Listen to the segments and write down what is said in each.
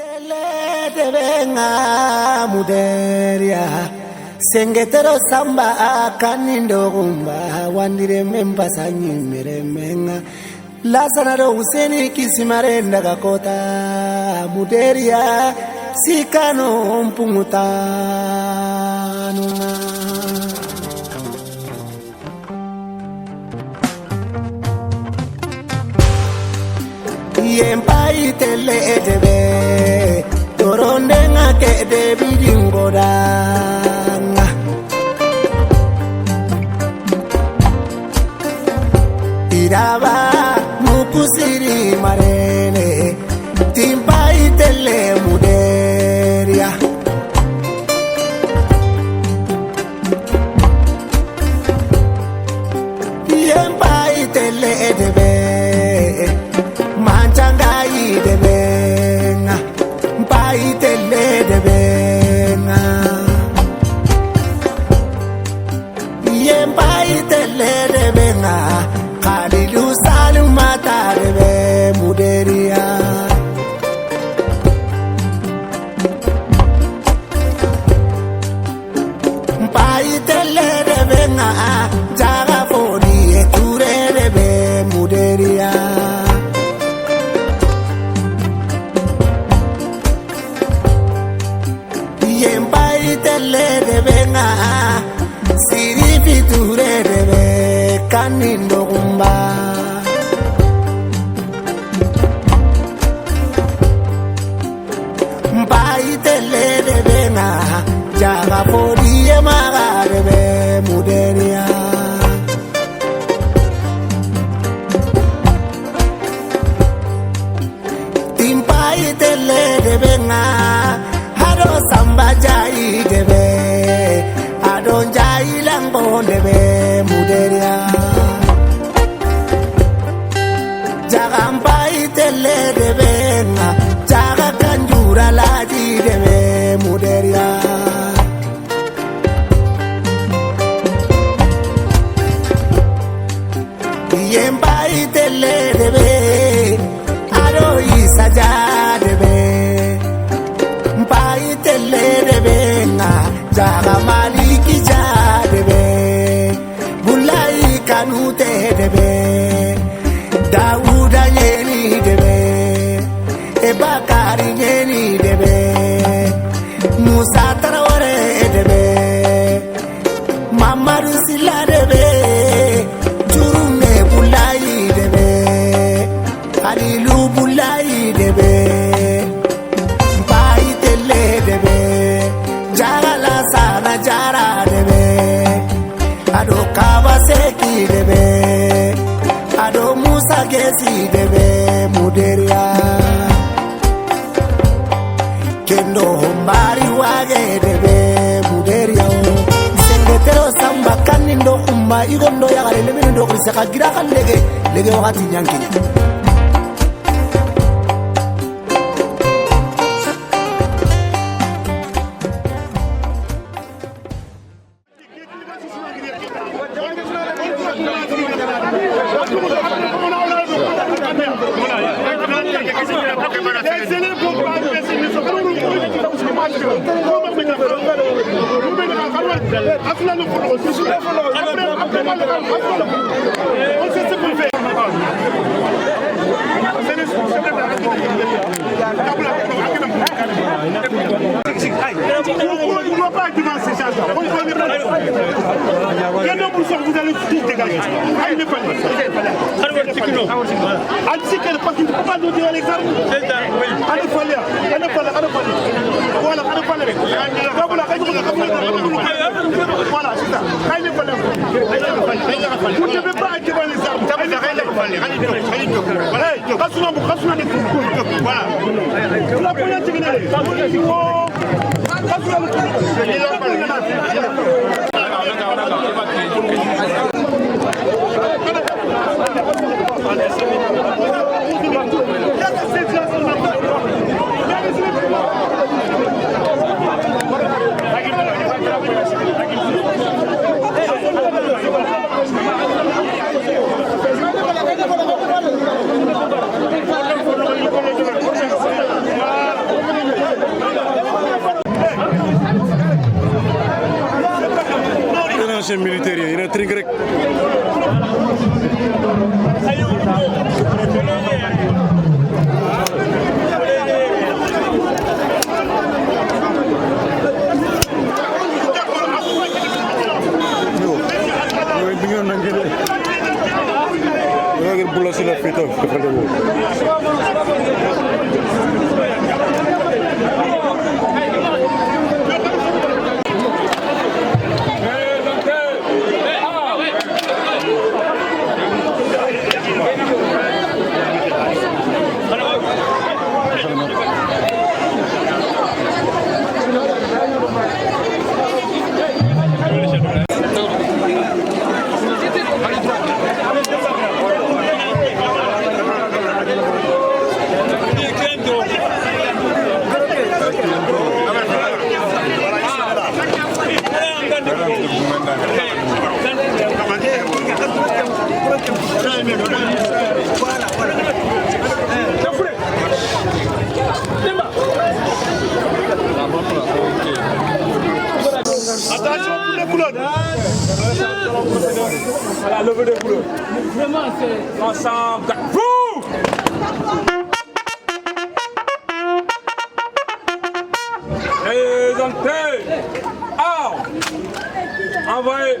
Paitele de venga muderia sengetero samba kanindo gumba wandire memba sanyi meremenga lasana useni kisimare ndagakota muderia sikano mpungutanu Yempai tele edebe toronde ngake de bidingodanga iraba mukusiri marene timpai tele muderia Yempai tele edebe Mancangai de benga, paitele de benga. Yen paitele de benga, kalilu salu mata de be muderia. Paitele de benga, jaga fori eture de be muderia. Tele de venga siri fiture de be kanindo gumba Mbai tele de venga jaga pori maga de be muderia Timpai tele de venga Samba jai debe, adon jai langbo debe muderia. Jagampai tele debe na, jaga kanjura laji debe muderia. Yempai tele debe, ado isaja debe. Paitele de benga, jaga maliki jadebe, bulai kanute debe, Dauda yeni debe, Ebakari yeni debe, Musa Taraware debe, Mamaru Sila debe, Jurume bulai debe, Alilu bulai debe. Jara debe, ado Kawasaki debe, ado Musa Gesi debe muderia. Kendo hombari wage debe muderia. Sengetero samba kanindo umma igondo yagare lemendo kurisaka gira lege wakati nyankinya. Vous allez tous dégager. Allez, parce qu'il ne peut pas nous dire les armes. Allez, voilà, voilà, c'est ça. Vous ne devez pas être devant les armes. Voilà. La première ancien militaire yi ina tring rek bulla sila fito Attention pour les boulottes. Voilà, levez les boulottes. Vraiment, c'est ensemble. Vous présentez. Envoyez.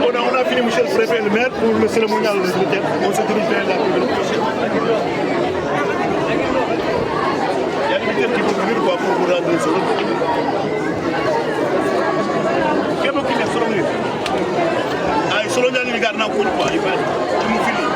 On a fini, monsieur le préfet et le maire, pour le cérémonial de l'hôtel. On se dirige vers la République. Il y a des militaires qui vont venir pour vous rendre sur le quel est le Solomon? Ah, il Solomon, il regarde dans le quoi. Il va nous filer.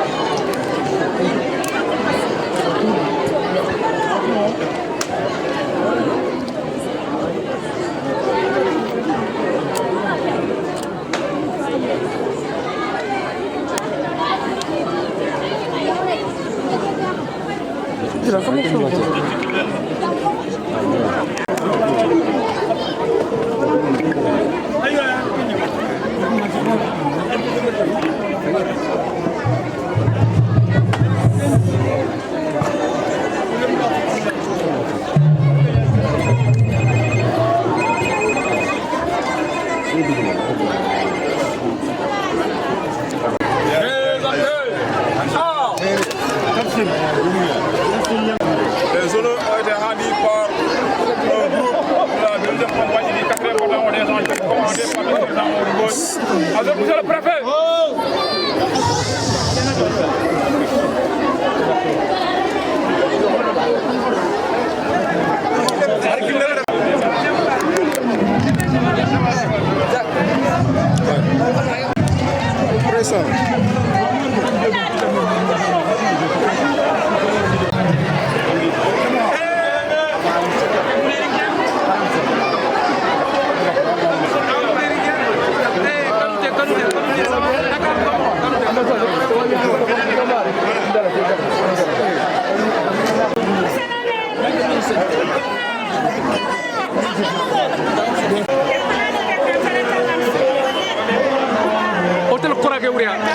Les zones ont été rendues par un groupe de la deuxième compagnie du 4e bataillon des Antilles commandé par le président Ourgoy. Avec monsieur le préfet. Thank you. Gabriel.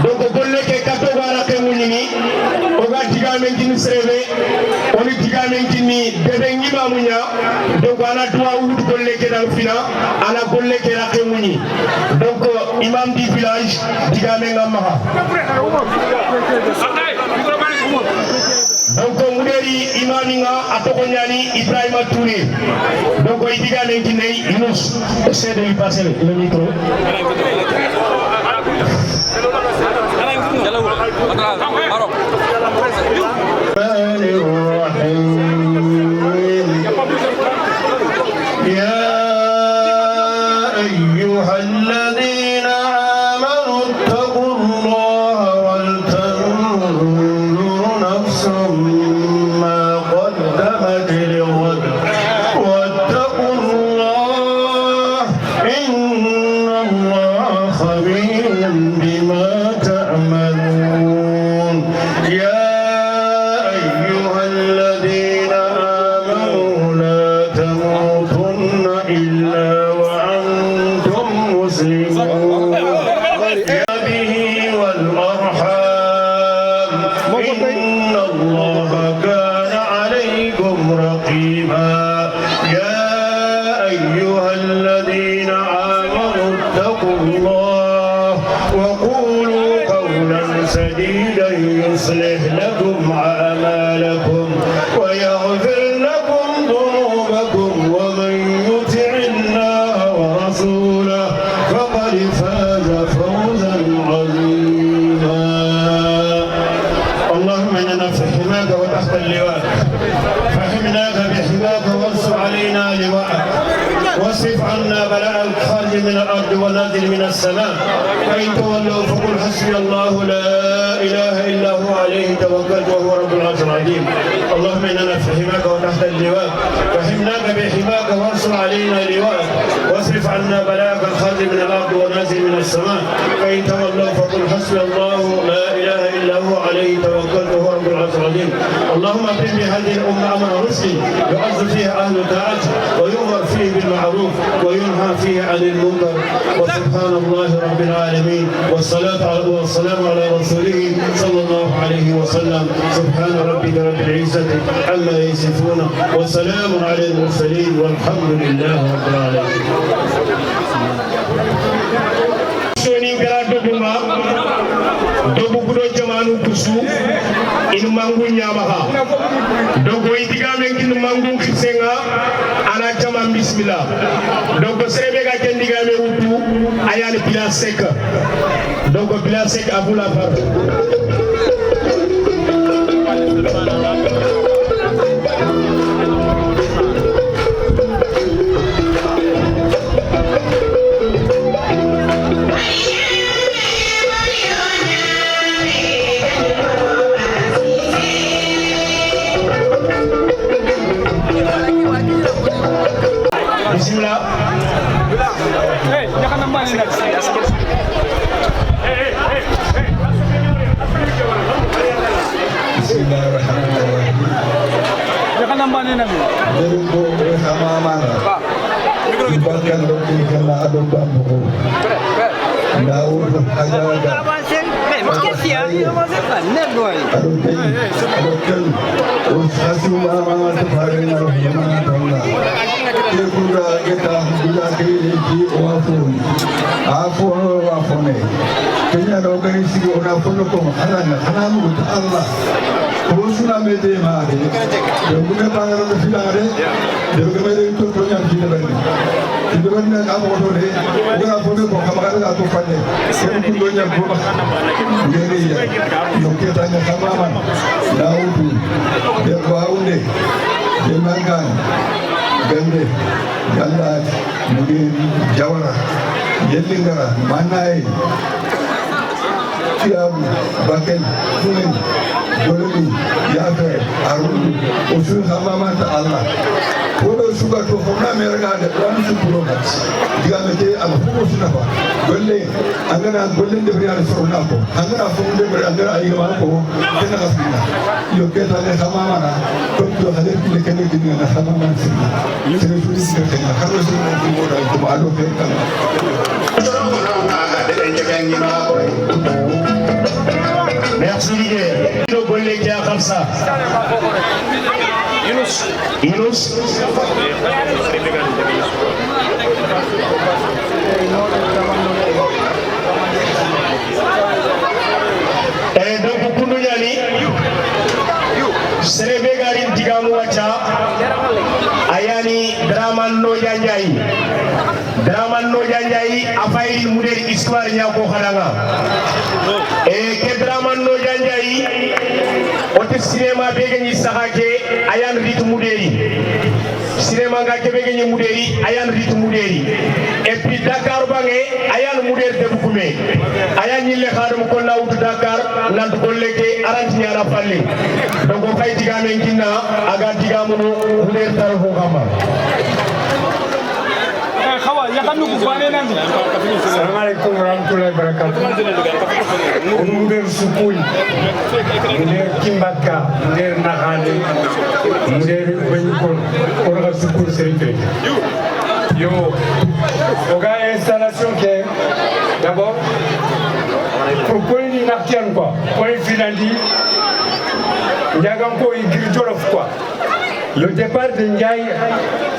donc golle ke kato gara ke munini oga digamen kini serebe oni digamen kini bebe ngima munya donc ana dua wut golle ke dal fina ana golle ke ra ke muni donc imam du village digamen ngama donc muderi imaminga atoko nyani Ibrahima Touré donc digamen kini Yunus essaie de lui passer le micro. يا أيها الذين آمنوا اتقوا الله ولتنظر نفس ما قدمت لغد واتقوا الله إن الله خبير بما تعملون يا عليكم رقيبا يا أيها الذين آمنوا اتقوا الله وقولوا قولا سديدا يصلح لكم أعمالكم ويغفر لكم ذنوبكم ومن يطع الله ورسوله فقد فاز فوزا عظيما اللهم إننا في حماك وتحت اللواء فحمناك بحماك وانصر علينا لواءك واصرف عنا بلاء الخارج من الارض ونازل من السماء فان تولوا فقل حسبي الله لا اله الا هو عليه توكلت وهو رب العرش العظيم اللهم اننا في حماك وتحت اللواء فحمناك بحماك وانصر علينا لواءك واصرف عنا بلاءك الخارج من الارض ونازل من السماء فان تولوا فقل حسبي الله لا اله الا هو عليه توكلت وهو رب العرش العظيم اللهم ابن بهذه الامه امر رشد يعز فيها اهل طاعته ويؤمر فيه بالمعروف وينهى فيه عن المنكر وسبحان الله رب العالمين والصلاة والسلام على رسوله صلى الله عليه وسلم سبحان ربك رب العزة عما يصفون وسلام على المرسلين والحمد لله رب العالمين dobu kudo jamanu kusu inu mangu nyamaha dogo itiga men mangu kisenga ana jama bismillah dogo serebe ga kendiga me wutu ayani bila sek dogo bila sek abula par Bismillah. Hey, jangan nambah ni. Bismillahirrahmanirrahim. Jangan nambah ni nabi. Beruko bersama mana? Bahkan roti kena ada bambu. Daun aja. Makasih ya, masih panen boy. Aduh, usaha mama terparing mana dona. Kita kita bila di wafun ni. Kenya dogai sigi wafun ko hanan Allah. Kurusuna mede mari. Dogai pangaran filare. Dogai mede itu punya filare. Itu kan kamu orang ni. Wafun ko kamaran aku pandai. Saya punya buah. Jadi ya, mungkin tanya sama mana, Daudi, dia Baunde, dia Makan, Gande, Jalat, mungkin Jawara, Jelingara, Manai, Tiap, Baken, Kuning, Golemi, Yafe, Arun, Usul sama mata Allah. Kalau suka tu orang mereka ada orang sepuluh nas. Jika mereka apa pun sudah apa, boleh, anggaran boleh diberi ada seorang apa, anggaran pun diberi anggaran ayam apa, kena kasihnya. Yoke tanya sama mana, tentu hadir pilih kena dengan sama mana sih. Jadi tulis kena harus dengan orang itu malu kan. Merci Ligue. Nous boleh dia comme ça. Yunus. Donc kundu nyani. Serebe garin tigamu wacha. Ayani Draman no janjai. Draman no janjai afairi mudir histoire nya ko khalanga. Ke Draman no janjai ote cinéma bege ni sahake ayan rit muderi. Cinéma nga ke bege ni muderi ayan rit muderi. Et puis Dakar bange ayan muder de bukume. Ayan ni le khadum ko lawut Dakar nan ko leke aranti nyara falle. Donc ko fay tiga men kinna aga tiga muno muder tarfo kama. Assalamualaikum warahmatullahi wabarakatuh. Mudir Sukui, Mudir Kimbaka, Mudir Nahali, Mudir Benyukul, Orga Sukui Serife. Yo, Oga installation qui est d'abord pour point d'inartian quoi, point finandi, Yagampo et Gritolof quoi. le départ de Ndiaye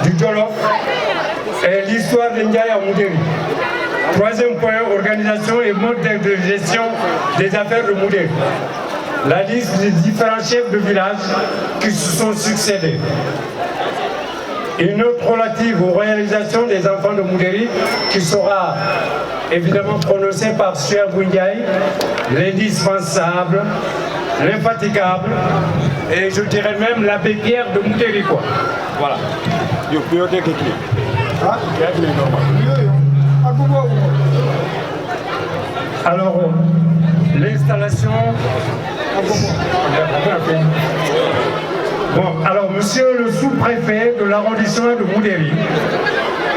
du Jolof et l'histoire de Ndiaye à Moudéri. Troisième point, organisation et mode de gestion des affaires de Moudéri. La liste des différents chefs de village qui se sont succédés. Une note relative aux réalisations des enfants de Moudéri qui sera évidemment prononcée par Cheikh Ndiaye, l'indispensable, l'infatigable et je dirais même l'abbé Pierre de Moudéri, quoi. Voilà. Alors, l'installation... Bon, alors, monsieur le sous-préfet de l'arrondissement de Moudéri,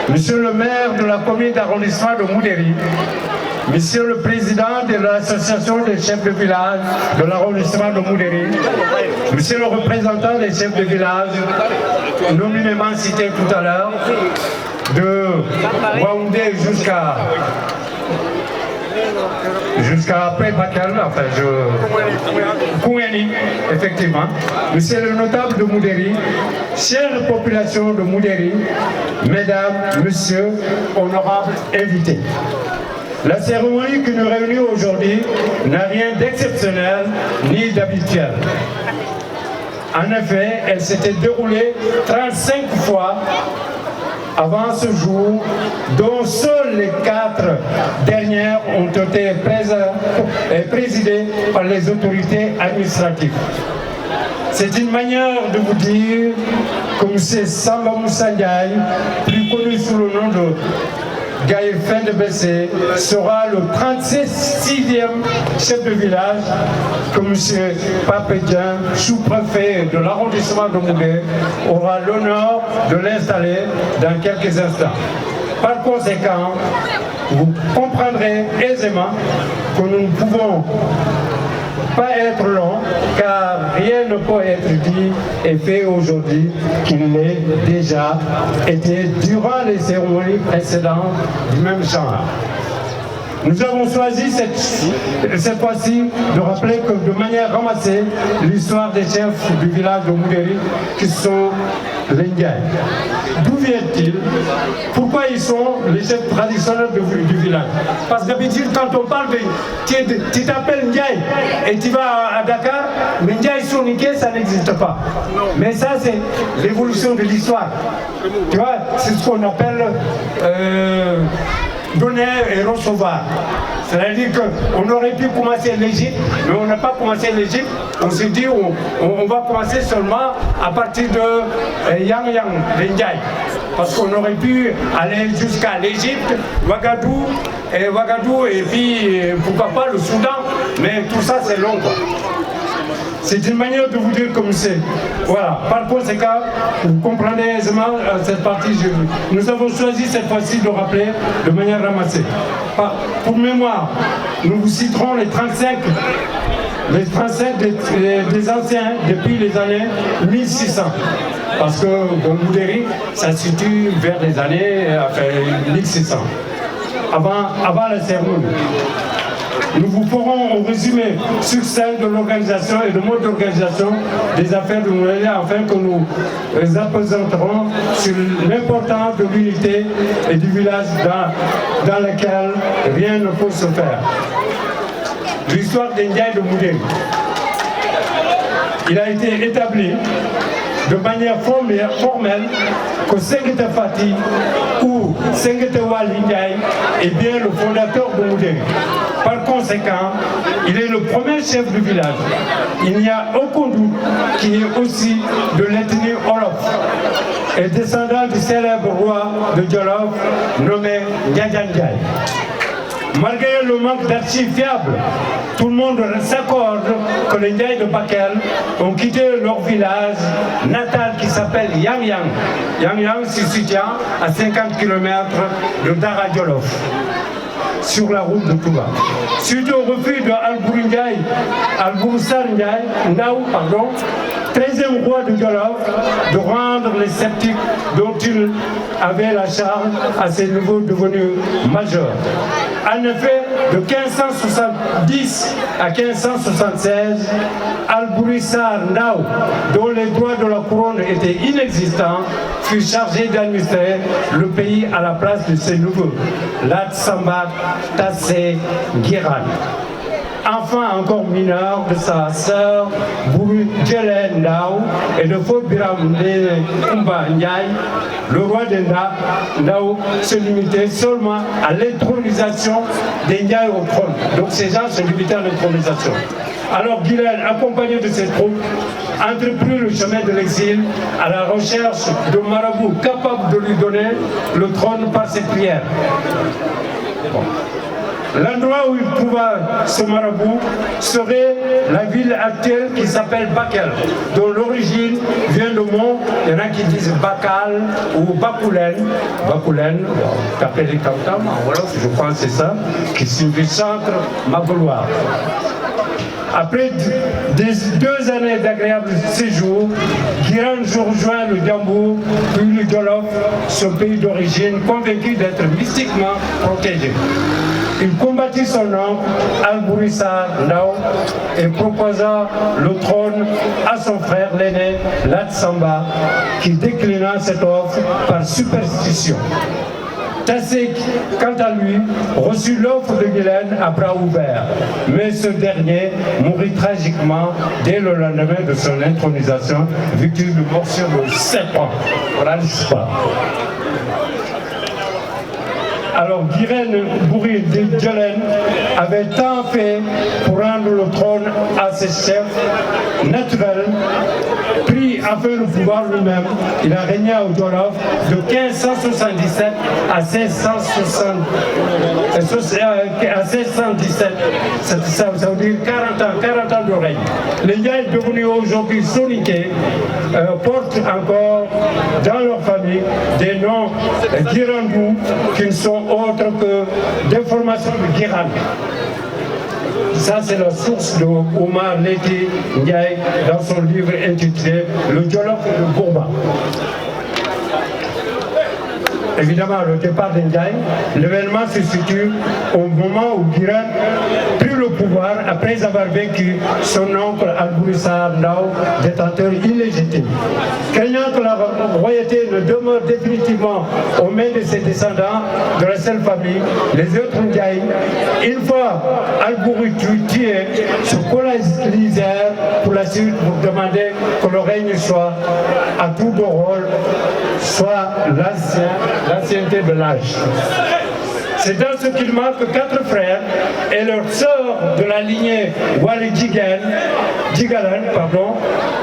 monsieur le maire de la commune d'arrondissement de Moudéri, monsieur le président de l'association des chefs de village de l'arrondissement de Moudéri, monsieur le représentant des chefs de village, nominément cité tout à l'heure, de Waoundé jusqu'à après Bakel, enfin Koueni, effectivement. Monsieur le notable de Moudéri, chère population de Moudéri, mesdames, messieurs, honorables invités. La cérémonie qui nous réunit aujourd'hui n'a rien d'exceptionnel ni d'habituel. En effet, elle s'était déroulée 35 fois avant ce jour, dont seules les 4 dernières ont été présidées par les autorités administratives. C'est une manière de vous dire que M. Samba Moussa Ndiaye, plus connu sous le nom de Gaï Fin de Bessé, sera le 36e chef de village que M. Papédien, sous-préfet de l'arrondissement de Moudéri, aura l'honneur de l'installer dans quelques instants. Par conséquent, vous comprendrez aisément que nous ne pouvons pas être long, car rien ne peut être dit et fait aujourd'hui qu'il l'ait déjà été durant les cérémonies précédentes du même genre. Nous avons choisi cette fois-ci de rappeler que de manière ramassée l'histoire des chefs du village de Moudéri qui sont les Ndiaye. D'où viennent-ils? Pourquoi ils sont les chefs traditionnels du village? Parce que d'habitude, quand on parle de... Tu t'appelles Ndiaye et tu vas à Dakar, mais Ndiaye Soniké, ça n'existe pas. Mais ça, c'est l'évolution de l'histoire. Tu vois, c'est ce qu'on appelle... donner et recevoir. C'est-à-dire qu'on aurait pu commencer l'Égypte, mais on n'a pas commencé l'Égypte. On s'est dit on va commencer seulement à partir de Yang, les Ndiaye. Parce qu'on aurait pu aller jusqu'à l'Égypte, Ouagadougou, et puis pourquoi pas le Soudan. Mais tout ça c'est long, quoi. C'est une manière de vous dire comme c'est. Voilà. Par conséquent, vous comprenez aisément cette partie. Nous avons choisi cette fois-ci de rappeler de manière ramassée. Pour mémoire, nous vous citerons les 35 des anciens depuis les années 1600. Parce que Moudéri, ça se situe vers les années 1600. Avant la cérémonie. Nous vous ferons un résumé succinct de l'organisation et de mode d'organisation des affaires de Moudéri afin que nous appesantirons sur l'importance de l'unité et du village dans lequel rien ne peut se faire. L'histoire des Ndiaye de Moudéri. Il a été établi de manière formelle que Senghete Fati ou Senghete Wali Ndiaye est bien le fondateur de Moudéri. Par conséquent, il est le premier chef du village. Il n'y a aucun doute qu'il est aussi de l'ethnie Wolof et descendant du célèbre roi de Jolof nommé Ndiaye Ndiaye. Malgré le manque d'archives fiables, tout le monde s'accorde que les Ndiaye de Bakel ont quitté leur village natal qui s'appelle Yang Yang. Yang Yang se situe à 50 km de Dara Jolof, sur la route de Touba. Suite au refus de Alboursar Ndiaye, 13e roi de Jolof, de rendre les sceptiques dont il avait la charge à ses nouveaux devenus majeurs. En effet, de 1570 à 1576, Alburissar Ndao, dont les droits de la couronne étaient inexistants, fut chargé d'administrer le pays à la place de ses neveux, Lat Samba Tassé Giran. Enfant encore mineur de sa sœur Bourou Djelen Ndao et de Fort Biram Kumba Ndiaye, le roi de Ndao se limitait seulement à l'intronisation des Ndiaye au trône. Donc ces gens se limitaient à l'intronisation. Alors Gilen, accompagné de ses troupes, entreprit le chemin de l'exil à la recherche de marabouts capables de lui donner le trône par ses prières. Bon. L'endroit où il trouva ce marabout serait la ville actuelle qui s'appelle Bakel, dont l'origine vient de mot, il y en a qui disent Bakal ou Bakoulen. Bakoulen, tapez les tam-tams, voilà, je crois que c'est ça, qui signifie centre magoulois. Après 2 années d'agréable séjour, Giran rejoint le Djambou, puis le Jolof, son pays d'origine, convaincu d'être mystiquement protégé. Il combattit son oncle, Alburissar Ndao, et proposa le trône à son frère l'aîné, Lat Samba, qui déclina cette offre par superstition. Tassé, quant à lui, reçut l'offre de Gilen à bras ouverts, mais ce dernier mourut tragiquement dès le lendemain de son intronisation, victime de morsure de 7 ans. Voilà l'histoire. Alors Giren Bourri de Djelen avait tant fait pour rendre le trône à ses chefs naturels, pris enfin le pouvoir lui-même. Il a régné au Jolof de 1577 à 1617. Ça veut dire 40 ans de règne. Les Ndiaye devenus aujourd'hui soninké portent encore dans leur famille des noms Girandou qui ne sont autres que des formations de Giran. Ça, c'est la source de Omar Leti Ndiaye dans son livre intitulé Le Jolof de Bourba. Évidemment, le départ d'Ndiaye, l'événement se situe au moment où Giran prit le pouvoir après avoir vaincu son oncle Alburissar Ndao, détenteur illégitime. Craignant que la royauté ne demeure définitivement aux mains de ses descendants de la seule famille, les autres Ndiaye, une fois Alburissar tué, se coalisèrent pour la suite pour demander que le règne soit à tout de rôle, soit l'ancienneté de l'âge. C'est dans ce climat que 4 frères et leur sœur de la lignée Wali Djigalan,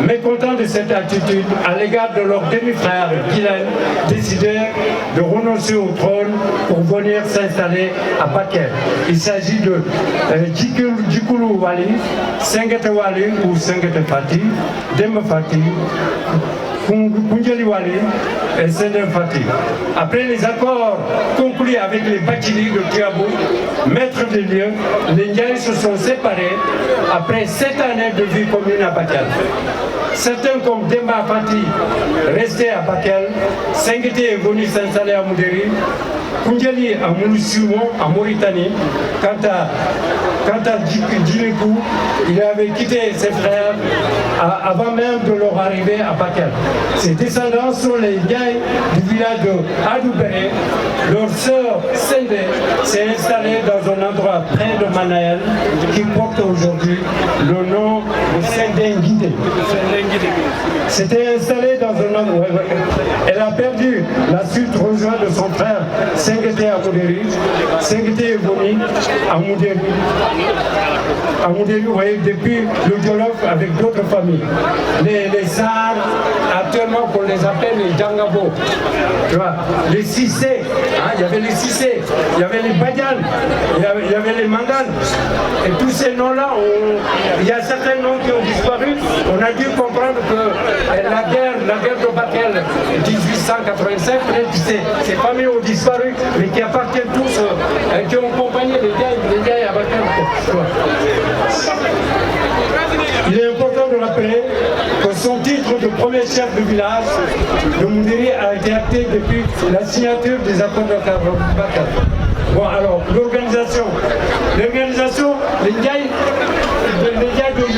mécontents de cette attitude à l'égard de leur demi-frère Gilen, décidèrent de renoncer au trône pour venir s'installer à Bakel. Il s'agit de Djikoulou Wali, Sengete Wali ou Sengete Fati, Demba Fati, Koundjeli Wali et Sendem Fati. Après les accords conclus avec les Bachili de Tiabou, maîtres des lieux, les Ndiaye se sont séparés après 7 années de vie commune à Bakel. Certains comme Demba Fati restaient à Bakel, Sengete est venu s'installer à Moudéri, Koundjeli à Mounissimon en Mauritanie. Quant à Djinekou, il avait quitté ses frères avant même de leur arrivée à Bakel. Ses descendants sont les Ndiaye du village de Adoubéré. Leur sœur Sende s'est installée dans un endroit près de Manaël qui porte aujourd'hui le nom de Sendengide. S'était installée dans un endroit. Elle a perdu la suite rejointe de son frère Sengete à Moudéri. Sengete est venu à Moudéri. À Moudéri, vous voyez, depuis le Jolof avec d'autres familles. Les Sars, actuellement on les appelle les Djangabo. Tu vois, les Sissé, hein, il y avait les Sissé, il y avait les Badian, il y avait les Mandan. Et tous ces noms-là, il y a certains noms qui ont disparu. On a dû comprendre que la guerre de Bakel 1885, peut-être que ces familles ont disparu, mais qui appartiennent tous, qui ont accompagné les Ndiaye à Bakel. Il est important de rappeler que son titre de premier chef de village de Moudéri a été acté depuis la signature des accords de Bakel. Bon, alors, l'organisation, les Ndiaye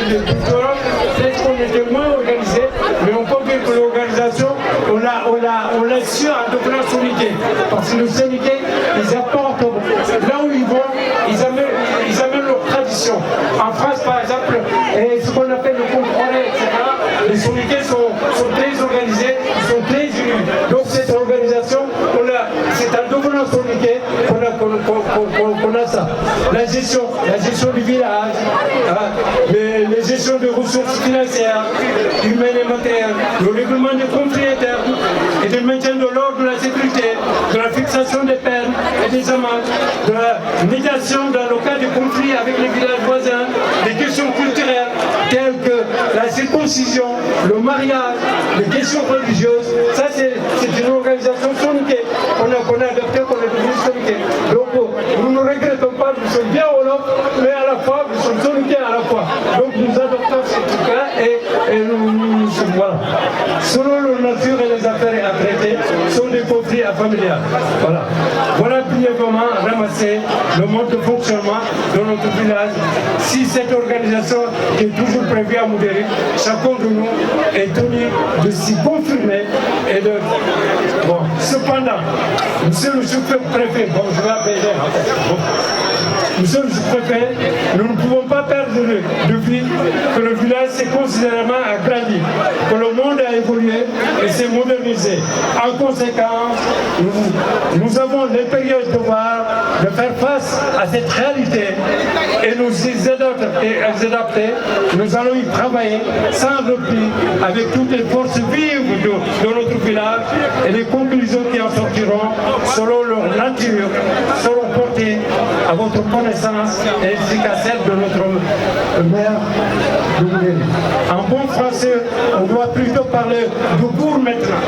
de Toutora, peut-être qu'on était moins organisé, mais on peut dire que l'organisation, on l'a su en devenant syndiqué. Parce que le syndiqué, ils apportent, là où ils vont, ils amènent leur tradition. En France, par exemple, ce qu'on appelle le contrôle, etc., les syndiqués sont très organisés, ils sont très unis. Donc cette organisation, c'est en devenant syndiqué qu'on a ça. La gestion du village, les gestions de ressources financières, humaines et matérielles, le règlement des conflits internes et le maintien de l'ordre, de la sécurité, de la fixation des peines et des amendes, de la médiation dans le cas de conflits avec les villages voisins, des questions culturelles telles que la circoncision, le mariage, les questions religieuses. Ça, c'est une organisation syndiquée qu'on a adoptée, qu'on est devenu syndiqué. Donc, nous ne regrettons pas, nous sommes bien Wolof, mais à la fois, nous sommes syndiqués à la fois. Donc, nous adoptons ces trucs-là et nous sommes, voilà. Selon leur nature et les affaires à traiter, sont des conflits familiales. Voilà. Voilà brièvement ramasser le mode de fonctionnement de notre village. Si cette organisation qui est toujours prévue à Moudéry, chacun de nous est tenu de s'y confirmer et de... Bon, cependant, monsieur le sous-préfet, bon, je vais appeler, monsieur le sous-préfet, nous ne pouvons pas perdre de vue que le village s'est considérablement agrandi, que le monde a évolué et s'est modernisé. En conséquence, nous avons l'impérieux devoir de faire face à cette réalité et nous y adapter. Nous allons y travailler sans repli avec toutes les forces vives de notre village et les conclusions qui en sortiront selon leur nature seront portées à votre connaissance ainsi qu'à celle de notre maire de Moudéry. En bon français, on doit plutôt parler de bourg maintenant.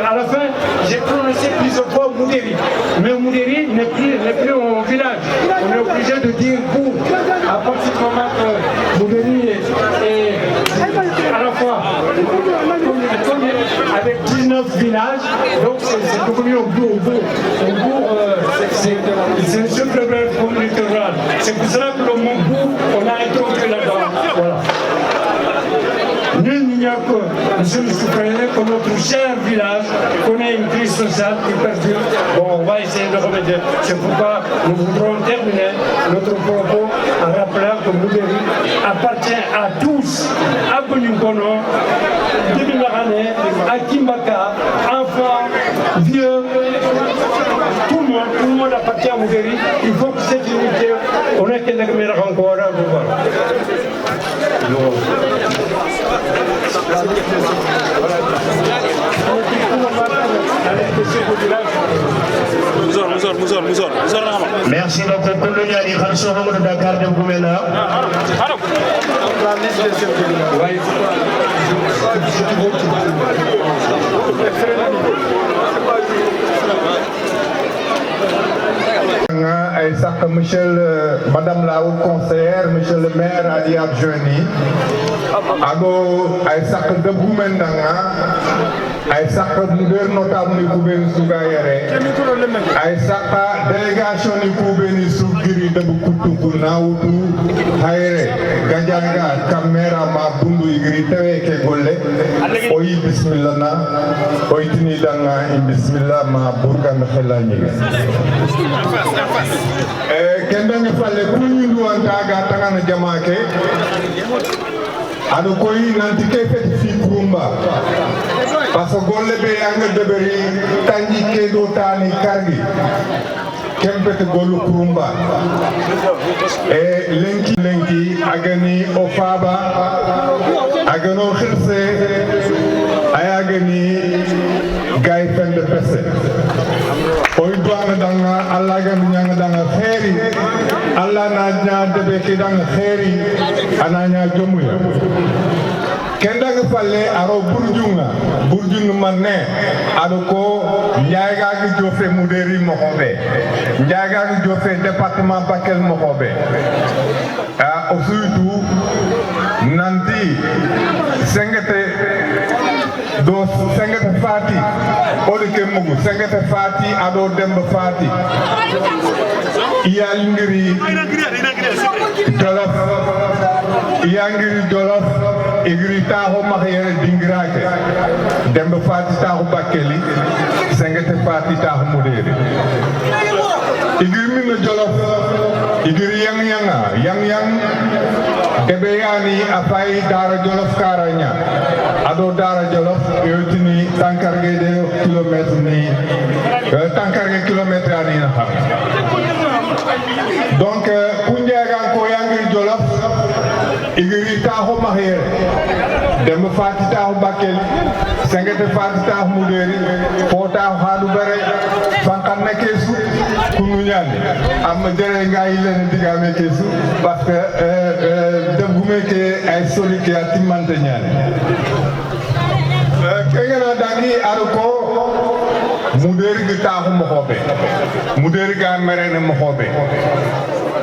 À la fin, j'ai prononcé plusieurs fois Moudéry, mais Moudéry n'est plus un village. On est obligé de dire bourg à partir du moment que Moudéry est à la fois avec 19 villages, donc c'est devenu un bourg. C'est un seul problème communauté rurale. C'est pour cela que le mot bourg, on a introduit là-dedans. Voilà. Nul n'ignore que, monsieur le sous-préfet, que notre cher village connaît une crise sociale qui perdure. Bon, on va essayer de remédier. C'est pourquoi nous voudrons terminer notre propos en rappelant que Moudéry appartient à tous, à Bonukono, Débimarané, à Kimbaka, enfants, vieux, tout le monde appartient à Moudéry. Il faut que cette unité, on ait qu'elle ait encore à voir. Merci notre colonial Khalso Mamadou Dakar de Goumena. Madame la haute conseillère, monsieur le maire Ali Abjouni, Aïsak de Goumendanga, Aïsak leader notable de Koubeni Sougayere, Aïsak délégation de Koubeni Sougiri de Boukoutou Naoutou, Haïre, Gadjanga, Kamera, Mabundu, Igri, Tewe, Kegole, Oyi Bismillah, Oitini Danga, Bismillah, Maburkan Khelani. Kendang falle kuñu antaga tangana jamake ado koy nanti ke fet fi kurumba parce que golle be anga deberi tanji ke do tani kargi kempete golu kurumba e lenki agani o faba agano khirse ayagani gay fende pesse oy doanga danga alla ga nyanga danga khairi alla na nya debe ki danga khairi ananya jomuya kenda ga falle aro burjunga manne ado ko njaaga gi jofe Moudéry mo xobe njaaga gi jofe département Bakel mo xobe o surtout nanti sengete fati odi ke mugu sengete fati ado demba fati iyangiri jolof iyangiri jolof igri taxo maxyere dingirake demba fati taxo bakkeli sengete fati taxo mudere igri min jolof igri yang debe yani afay dara jolof karanya ado dara jolof yotini tankarge de kilomètre ni tankarge kilomètre ani na xam donc kunjaga ko yangi jolof igri taxo maxyere demba fati taxo bakkel sengete fati taxo mudere fota hadu bare fankan na kesu kunu ñande am dere ngay len digame kesu parce que debgume ke ay soli ke atimante ñane kengena dangi arko mudere gi taxu mo xobe mudere ga merene mo xobe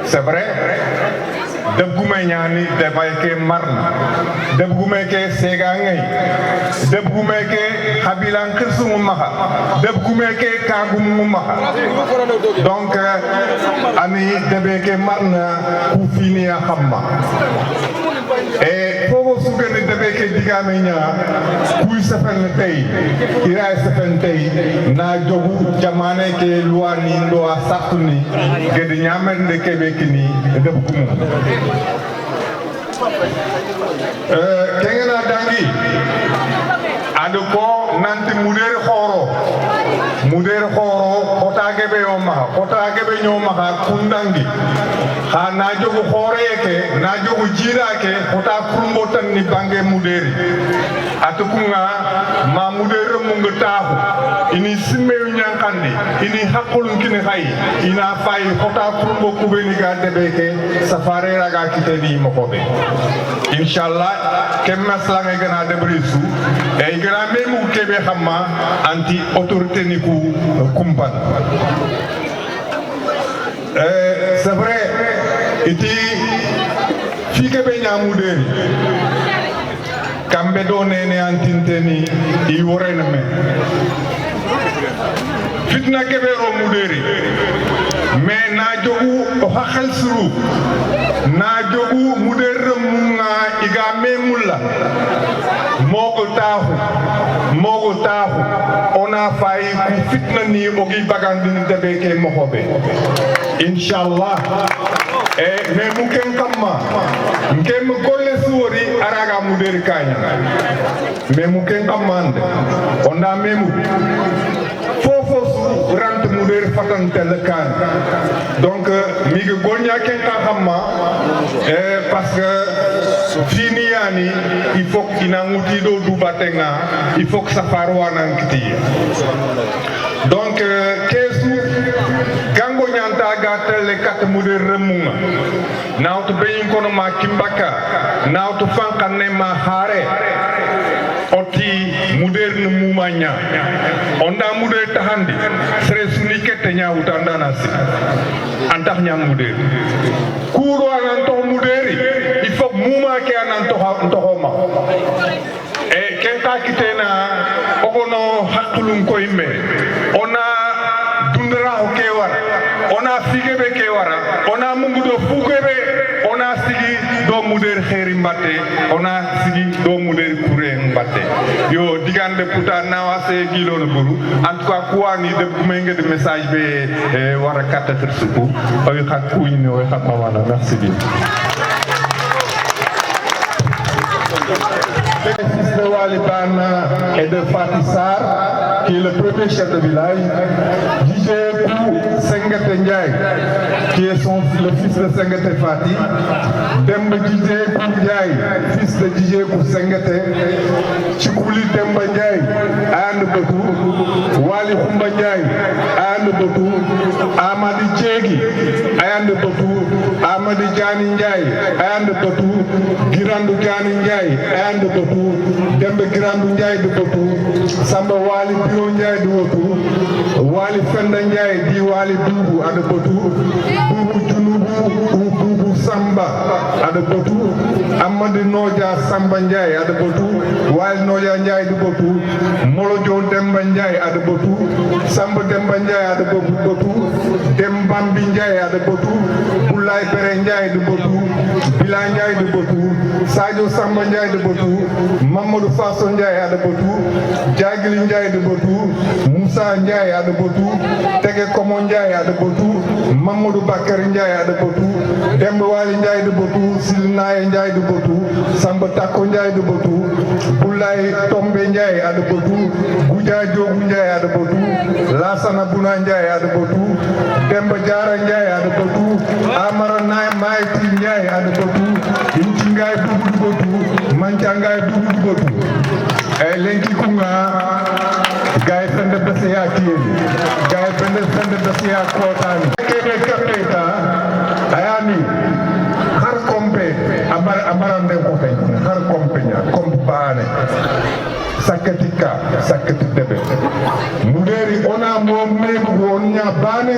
c'est vrai debgume ñani debay ke marna debgume ke sega ngay debgume ke habilan khirsumu maha debgume ke kagum maha donc ani debe ke marna ku fini ya xamma e fogo sugane debe ke digame nya kuy safen tay ira safen tay na jogu jamane ke luani ndo asatuni gedi nyamende kebe kini debgumu kengena dangi adu ko nanti mudere khoro kota gebe nyoma ha kundangi ha na jogu khore ke na jogu jira ke kota kurumbotan ni bange mudere atukunga ma mudere munga tahu ini simeyu nyankandi ini hakulun kine hay ina fay kota kurumbo kubeni ga debeke safare raga kiteni mokobe inshallah kemas la ngay gëna debrisu e gëna memu kebe xamma anti autorité ni ku kumpan c'est vrai iti fi kebe nyamudeni kambe do nene antinteni i worena me fitna kebe ro muderi mais na jogu o xal suru na jogu muder munga iga memulla mogo tahu ona fay ku fitna ni ogi bagandini debe ke mohobe inshallah e me muken kamma ngem golle suwori araga muder kanya me muken kamande onda memu fofo rant muder fatan telekan donc mi ge golnya ken ka xamma parce que fini yani il faut qu'il nguti do du batenga il faut que ça farwa nankiti donc kesu gango nyanta gatelle kat muder remunga nawto beyin kono ma kimbaka nawto fankane ma hare oti moderne mumanya onda muder tahandi stress ni kete nyawta ndanasi antax nyam muder kuro anan to muderi il faut muma ke anan to homa e kenta kitena ogono hakulum ko imme ona dundra o ke wara ona figebe ke wara ona mungudo fugebe ona sigi do muder kheri mbatte ona sigi do muder kure mbatte yo digande puta nawase gilo no buru en tout cas kuani de kumenge de message be wara carte tersuku ay khakku ni way khakma wala merci bien fils de Waliban et de Fatissar, qui est le premier chef de village, DJ Pou Sengete Ndiaye, qui est le fils de Sengete Fati, Dembe DJ Pou Ndiaye, fils de DJ Pou Sengete, Chikouli Dembe Ndiaye, Ayane Botou, Wali Khumba Ndiaye, Ayane Botou, Amadi Tchegi, Ayane Botou, Amadi Djani Ndiaye, Ayane Botou, Girandou Djani Ndiaye, Ayane Botou, Dembe Girandou Ndiaye de Botou, Samba Wali Biro Ndiaye de Botou, Wali Fenda Ndiaye di Wali Boubou à de Botou, Boubou Djounoubou ou Boubou Samba à de Botou, Amadi Noja Samba Ndiaye à de Botou, Wali Noja Ndiaye de Botou, Molodio Demba Demba Ndiaye ada botu Samba Demba Ndiaye ada botu Dembambi Ndiaye ada botu Boulay Bere Ndiaye de botu Bila Ndiaye de botu Sadio Samba Ndiaye de botu Mamadou Fasso Ndiaye ada botu Diagili Ndiaye de botu Moussa Ndiaye ada botu Tege Komo Ndiaye ada botu Mamadou Bakar Ndiaye ada botu Demba Wali Ndiaye de botu Silnaye Ndiaye de botu Samba Tako Ndiaye de botu Boulay Tombe Ndiaye ada botu Goudia Diogu Ndiaye ada botu Lassana Bouna Ndiaye ada botu Demba Diara Ndiaye ada botu Amara Nay Mayti Ndiaye ada botu Inti Ngaye Dugu du botu Mancha Ngaye Dugu du botu Lenki Kunga Gaye Fende Bese ya Kiyeni Gaye Fende Bese ya Kotani Kebe Kapeta Ayani Har Kompe Amara Ndem Kote Har Kompe Nya Kompe Baane Sakatika Sakati Debe Muderi ona mo mebu onya bane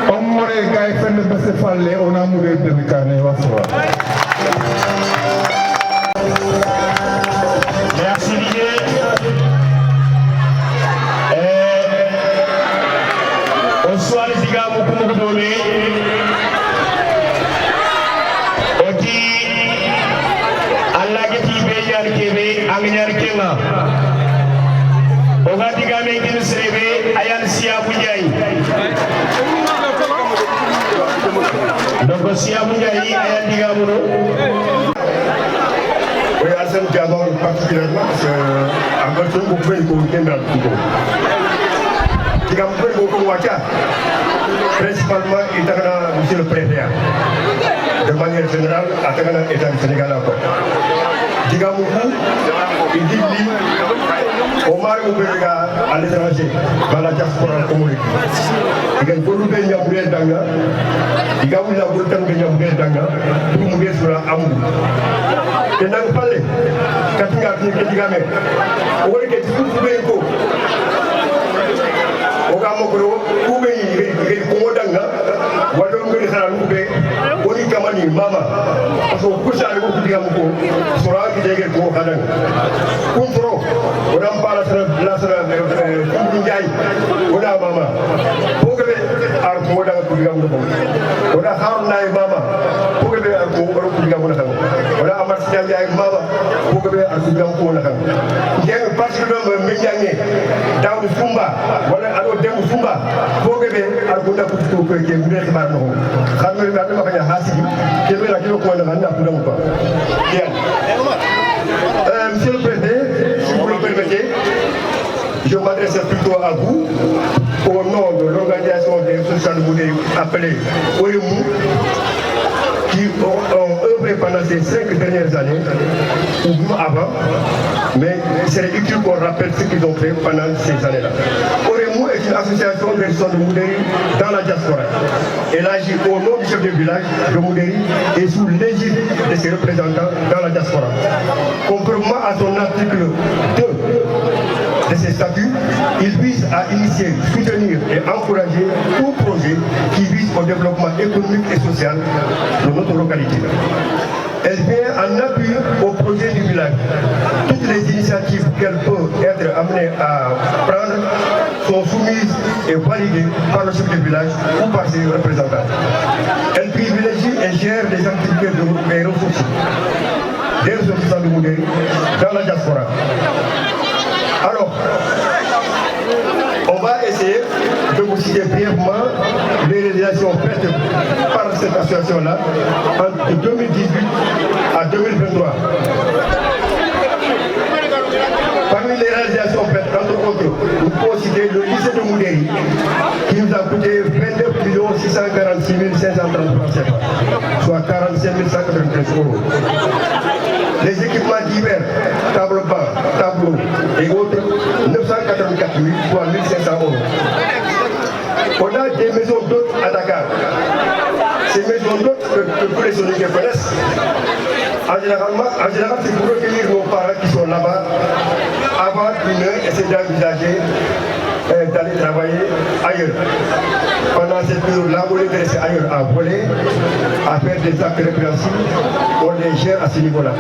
omore Gaye Fende Bese Falle ona muderi Debe Kane Waswa. Merci Didier. Bonsoir les gars, beaucoup de données. Oti Allah geti bejar kebe angnyar kenga. Oga diga mengin serebe ayan siabu jai. Donc siabu jai ayan diga muno. Oui, Alcène Diamant particulièrement, parce qu'en vertu vous pouvez vous entendre jika mungkin buku wajah, principalement itu karena monsieur le préfet. De manière générale, itu karena État du Sénégal apa. Jika mungkin ini Omar Oubega à l'étranger, dans la diaspora communauté. Jika perlu dia nyambil danga, jika ulah bulkan dia nyambil danga, tu mungkin sudah amu. Tendang pale, katinga ketiga me. Orang ketiga tu beko. Oga mokro kube ngi komodanga wado ngi xara kube oni kamani mama so kusale ko diga moko sura ki dege ko xadang kuntro odam pala sara la sara kumbu njay oda mama pogabe ar ko oda ko diga moko oda harna mama pogabe ar ko oda ko diga moko oda amar njay mama pogabe ar ko diga moko na kan ngeng particulièrement me jangi daw fumba wala dem Fumba fogebe arguda kutu ko ke mbere xibar no xamé ba dama xanya hasidi ke la kilo ko na na ko dama ko bien monsieur le président si vous le permettez je m'adresse plutôt à vous au nom de l'organisation des social moudé appelée OEMU qui ont œuvré pendant ces 5 dernières années ou avant, mais c'est utile qu'on rappelle ce qu'ils ont fait pendant ces années-là. OREMU est une association de gestion de Moudéri dans la diaspora. Elle agit au nom du chef de village de Moudéri et sous l'égide de ses représentants dans la diaspora. Conformément à son article 2 de ses statuts, il vise à initier, soutenir et encourager tout projet qui vise au développement économique et social de notre localité. Elle vient en appui au projet du village. Toutes les initiatives qu'elle peut être amenée à prendre sont soumises et validées par le chef du village ou par ses représentants. Elle privilégie et gère les activités des ressources de Moudéri dans la diaspora. Alors, on va essayer de vous citer brièvement les réalisations faites par cette association-là entre 2018 à 2023. Parmi les réalisations faites, entre autres, nous pouvons citer le lycée de Moudéri, qui nous a coûté 29 646 533 CFA, soit 45 193 €. Les équipements divers, table-banc, tableau et autres, 984 000, soit 1500 €. On a des maisons d'hôtes à Dakar. Ces maisons d'hôtes que tous les Soniques connaissent, en général, c'est pour recueillir nos parents qui sont là-bas avant d'une essayer d'envisager d'aller travailler ailleurs. Pendant cette période-là, on les laisse ailleurs à voler, à faire des actes répréhensibles, on les gère à ce niveau-là.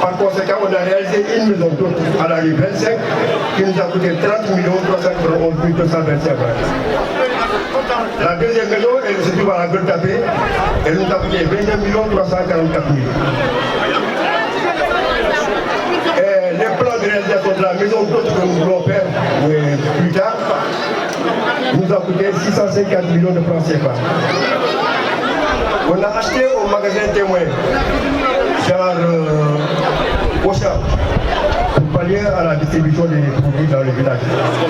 Par conséquent, on a réalisé une maison d'hôtes à la rue 25 qui nous a coûté 30 225 francs. La deuxième maison, elle se trouve à la Gueule Tapée, elle nous a coûté 22 344 000. Et les plans de réalisation de la maison d'autres que nous voulons faire plus tard nous a coûté 650 millions de francs CFA. On a acheté au magasin témoin, genre Auchan, pour pallier à la distribution des produits dans le village.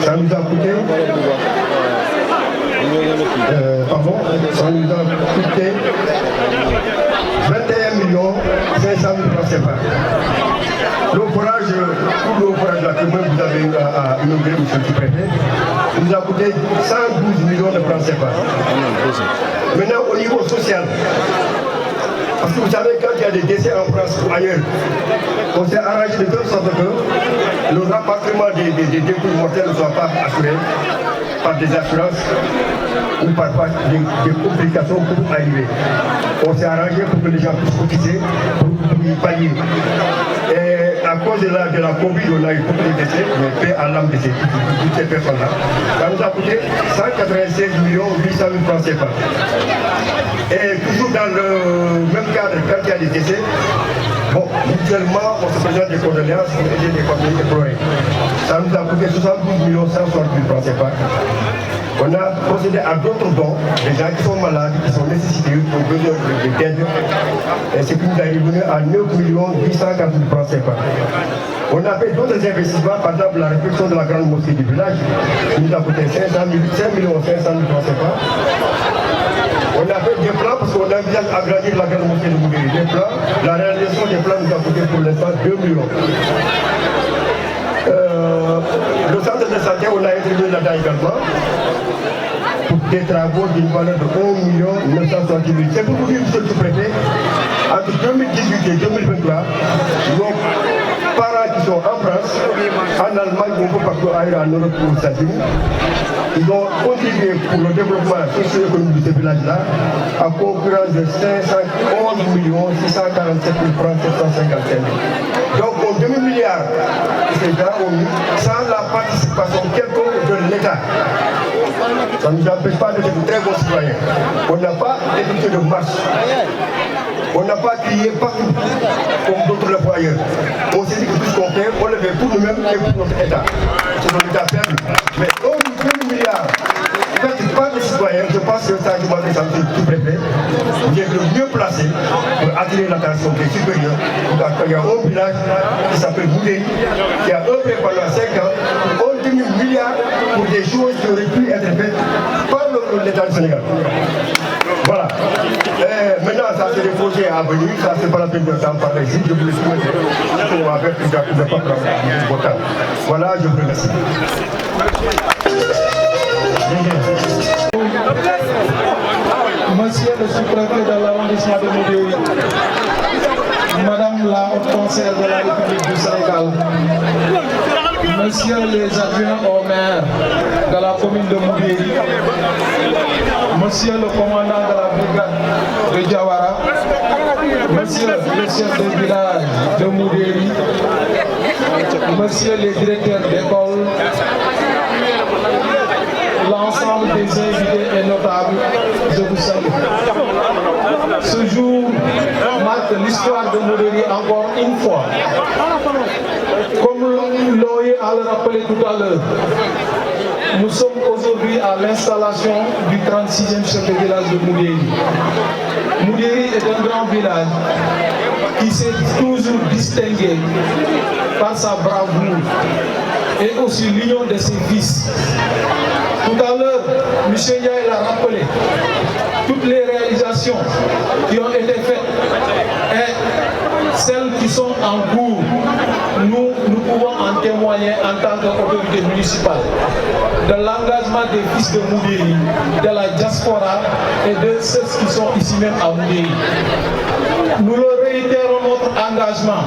Ça nous a coûté ça nous a coûté 21 millions 500 000 francs CFA. L'ouvrage, tout l'ouvrage de la commune que vous avez inauguré, monsieur le sous-préfet, nous a coûté 112 millions de francs CFA. Maintenant, au niveau social, parce que vous savez, quand il y a des décès en France ou ailleurs, on s'est arrangé de telle sorte que le rapatriement des dépôts mortels ne soit pas assuré par des assurances ou par des complications pour arriver. On s'est arrangé pour que les gens puissent cotiser, pour y pallier. Et à cause de la Covid, on a eu beaucoup de décès, mais paix à l'âme de toutes ces personnes-là. Ça nous a coûté 196 800 000 francs CFA. Et toujours dans le même cadre, quand il y a des décès, bon, mutuellement, on se présente des condoléances pour aider les familles éplorées. Ça nous a coûté 72 160 000 francs CFA. On a procédé à d'autres dons, des gens qui sont malades, qui sont nécessités, qui ont besoin d'aide. Et ce qui nous a revenu à 9 840 000 francs CFA. On a fait d'autres investissements, par exemple la réfection de la grande mosquée du village, qui nous a coûté 5 500 000 francs CFA. On a fait des plans parce qu'on envisage d'agrandir la grande mosquée de Moudéri. Des plans, la réalisation des plans nous a coûté pour l'instant 2 millions. Le centre de santé, on a intervenu là-dedans également pour des travaux d'une valeur de 1 960 000. C'est pour vous dire, monsieur le sous-préfet, entre 2018 et 2023, nos parents qui sont en France, en Allemagne, un peu partout ailleurs en Europe ou aux États-Unis, ils ont contribué pour le développement socio-économique de ce village-là à concurrence de 511 647 000 francs 755 000. Donc, au demi-milliard, ces gens ont mis sans la participation quelconque de l'État. Ça ne nous empêche pas d'être de très bons citoyens. On n'a pas d'effectué de marche. On n'a pas crié partout, comme d'autres le font ailleurs. On s'est dit que tout ce qu'on fait, on le fait pour nous-mêmes et pour notre État. C'est notre État perdu. Mais au niveau milliards, faites pas des citoyens, je pense que ça, je m'en vais sentir tout préfet. Vous êtes le mieux placé pour attirer l'attention des supérieurs. Il y a un village qui s'appelle Moudéri, qui a œuvré pendant 5 ans pour 11 milliards pour des choses qui auraient pu être faites par l'État du Sénégal. Voilà. Maintenant, ça c'est des projets à venir, ça c'est pas la peine de t'en parler ici, je vous le souhaite. On va faire tout ça pour ne pas prendre votre temps. Voilà, je vous remercie. Monsieur le sous-préfet de l'arrondissement de Moudéri, Madame la haute conseillère de la République du Sénégal, Monsieur les adjoints au maire de la commune de Moudéri, Monsieur le commandant de la brigade de Diawara, Monsieur le chef de village de Moudéri, Monsieur les directeurs d'école, l'ensemble des invités et notables, je vous salue. Ce jour marque l'histoire de Moudéri encore une fois. Comme l'ont eu à le rappeler tout à l'heure, nous sommes aujourd'hui à l'installation du 36e chef de village de Moudéri. Moudéri est un grand village qui s'est toujours distingué par sa bravoure et aussi l'union de ses fils. Tout à l'heure, M. Ndiaye l'a rappelé, toutes les réalisations qui ont été faites et celles qui sont en cours, nous pouvons en témoigner en tant qu'autorité municipale de l'engagement des fils de Moudéri, de la diaspora et de ceux qui sont ici même à Moudéri. Nous leur réitérons notre engagement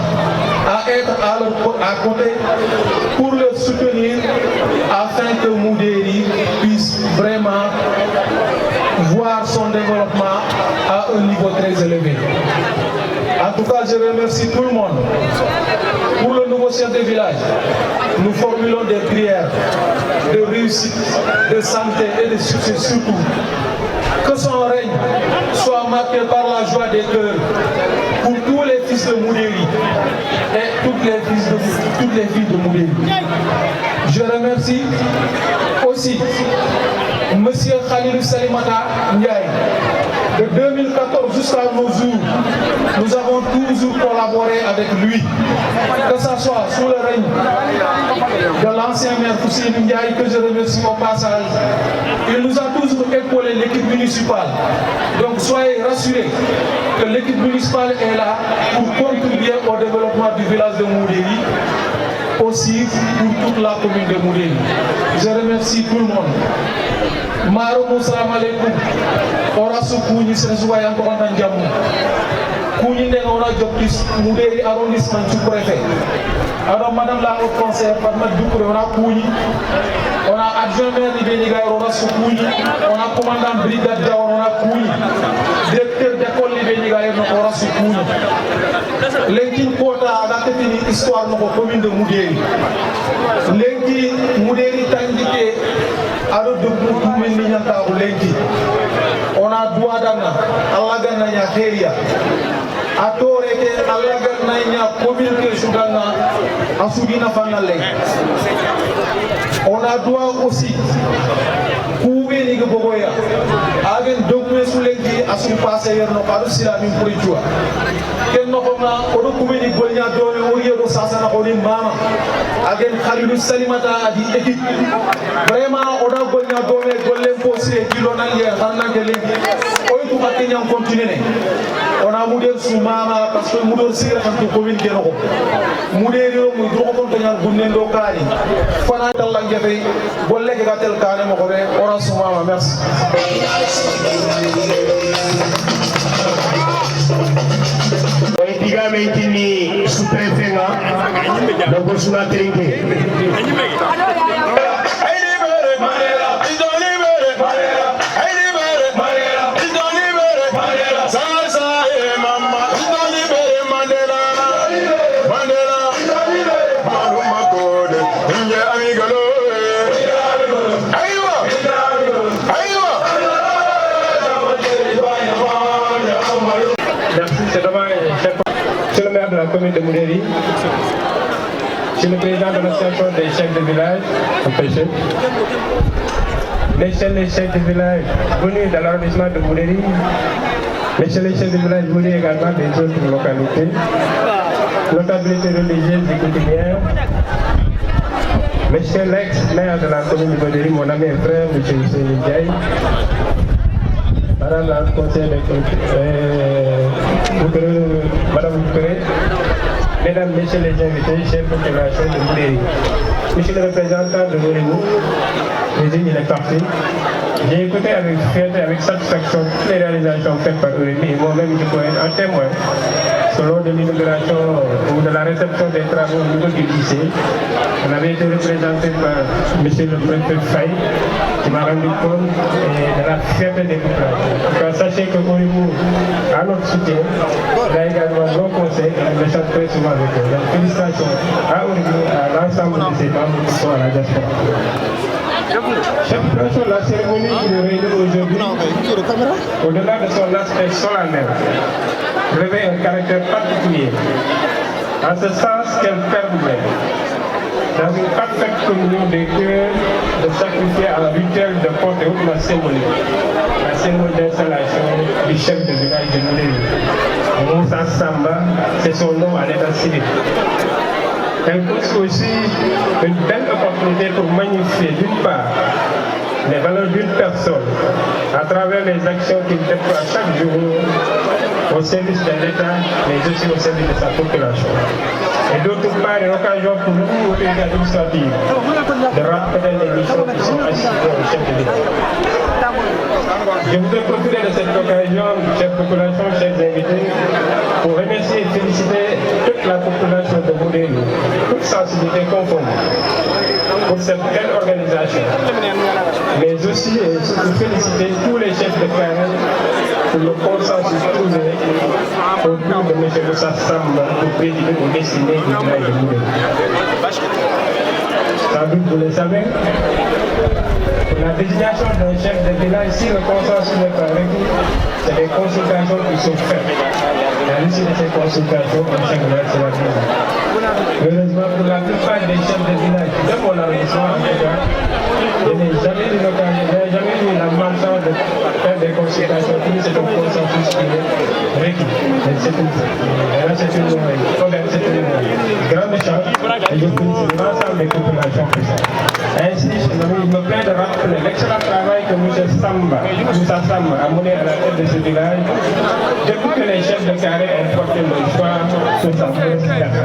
à être à côté pour le soutenir afin que Moudéri puisse vraiment voir son développement à un niveau très élevé. En tout cas, je remercie tout le monde. Pour le nouveau chef de village, nous formulons des prières de réussite, de santé et de succès surtout. Que son règne soit marqué par la joie des cœurs pour tous les fils de Moudéri et toutes les filles de Moudéri. Je remercie aussi M. Khalilou Salimata Ndiaye. De 2014 jusqu'à nos jours, nous avons toujours collaboré avec lui, que ce soit sous le règne de l'ancien maire Foussine Ndiaye, que je remercie au passage. Il nous a toujours épaulé l'équipe municipale. Donc soyez rassurés que l'équipe municipale est là pour contribuer au développement du village de Moudéri, aussi pour toute la commune de Moudéri. Je remercie tout le monde. Maro Moussa Malekou, ora su Kouni Sénégal ko on jamu. Kouni ne on a jobtis Moudéri arrondissement sous-préfet. Alors madame la haute conseillère Fatma Doukouré, on a Kouni, on a adjoint maire de Bénigaï, on a su Kouni, on a commandant brigade Diaw, on a Kouni, directeur d'école de Bénigaï, on a su Kouni. Lenkin Kota a défini l'histoire de la commune de Moudéri. Lenkin Moudéri Tandike. Alors de on a droit d'ana, Allah gana ya khéria. Atore ke Allah gana ya communauté sudana, asudina fanale. On a droit aussi couver les boboya. Agen document sur les qui a son passé hier no pas aussi la même pour ken no koma o do couver les golnya do o yedo sasa na ko ni mama. Agen Khalilou Salimata adi équipe. Vraiment on a golnya do me golle posé kilo na ye xanna ke legi. O to batte ñam continuer. On a Moudéri sous mama parce que Moudéri sira xam ko commune ke no ko. Moudéri mo do ko to ñaan gunne ndo kaani. Fana dal la ngefey golle ke gatel kaane mo ko be on sous mama merci. Oye dígame kini sous-préfet nga donc suna trinke Monsieur le maire de la commune de Moudéri, je suis le président de l'association des chefs de village, les chefs de village venus dans l'arrondissement de Moudéri, les chefs de village venus également des autres localités, notabilité religieuse et coutumière, monsieur l'ex-maire de la commune de Moudéri, mon ami et frère, monsieur Hussein Ndiaye, Madame la conseillère Madame Doukouré, Mesdames, Messieurs les invités, chefs de population de Moudéri, Monsieur le représentant de Mouremou, il est parti. J'ai écouté avec fierté, avec satisfaction toutes les réalisations faites par Urimi et moi-même je peux être un témoin. Selon de l'inauguration ou de la réception des travaux au niveau du lycée, on avait été représenté par M. le préfet Faye, qui m'a rendu compte de la fierté des populations. Donc, sachez que Mouremou a notre soutien, il a également nos conseils et nous échangeons très souvent avec eux. Donc félicitations à Urimi, à l'ensemble de ses membres qui sont à la diaspora. La cérémonie qui nous réunit aujourd'hui, au-delà de son aspect solennel, revêt un caractère particulier, en ce sens qu'elle permet, dans une parfaite communion des cœurs, de sacrifier à la rituel de porte et autre la symbolique d'installation du chef de village de Moudéri. Moussa Samba, c'est son nom à l'état civil. Elle pose aussi une belle opportunité pour magnifier d'une part les valeurs d'une personne à travers les actions qu'il déploie chaque jour au service de l'État, mais aussi au service de sa population. Et d'autre part, une occasion pour nous, autorités administratives, de rappeler les missions qui sont assignées au chef de l'État. Je voudrais profiter de cette occasion, chers populations, chers invités, pour remercier et féliciter toute la population de Moudéri, toute sensibilité confondue, pour cette belle organisation. Mais aussi et surtout féliciter tous les chefs de carrière pour le consensus trouvé autour de M. Moussa Samba pour présider les destinées du village de Moudéri. Sans doute vous le savez, la désignation d'un chef de village, si le consensus n'est pas requis, c'est des consultations qui sont faites. À l'issue de ces consultations, le chef de village sera désigné. Heureusement, pour la plupart des chefs de village de mon arrondissement, en tout cas, je n'ai jamais eu l'occasion, je n'ai jamais eu la mention de faire des consultations. Tout c'est un consensus qui est requis. C'est une grande chance et je félicite l'ensemble des populations pour ça. Ainsi, il me plaît de rappeler l'excellent travail que Moussa Samba a mené à la tête de ce village depuis que les chefs de carré ont porté le choix sur sa présidence.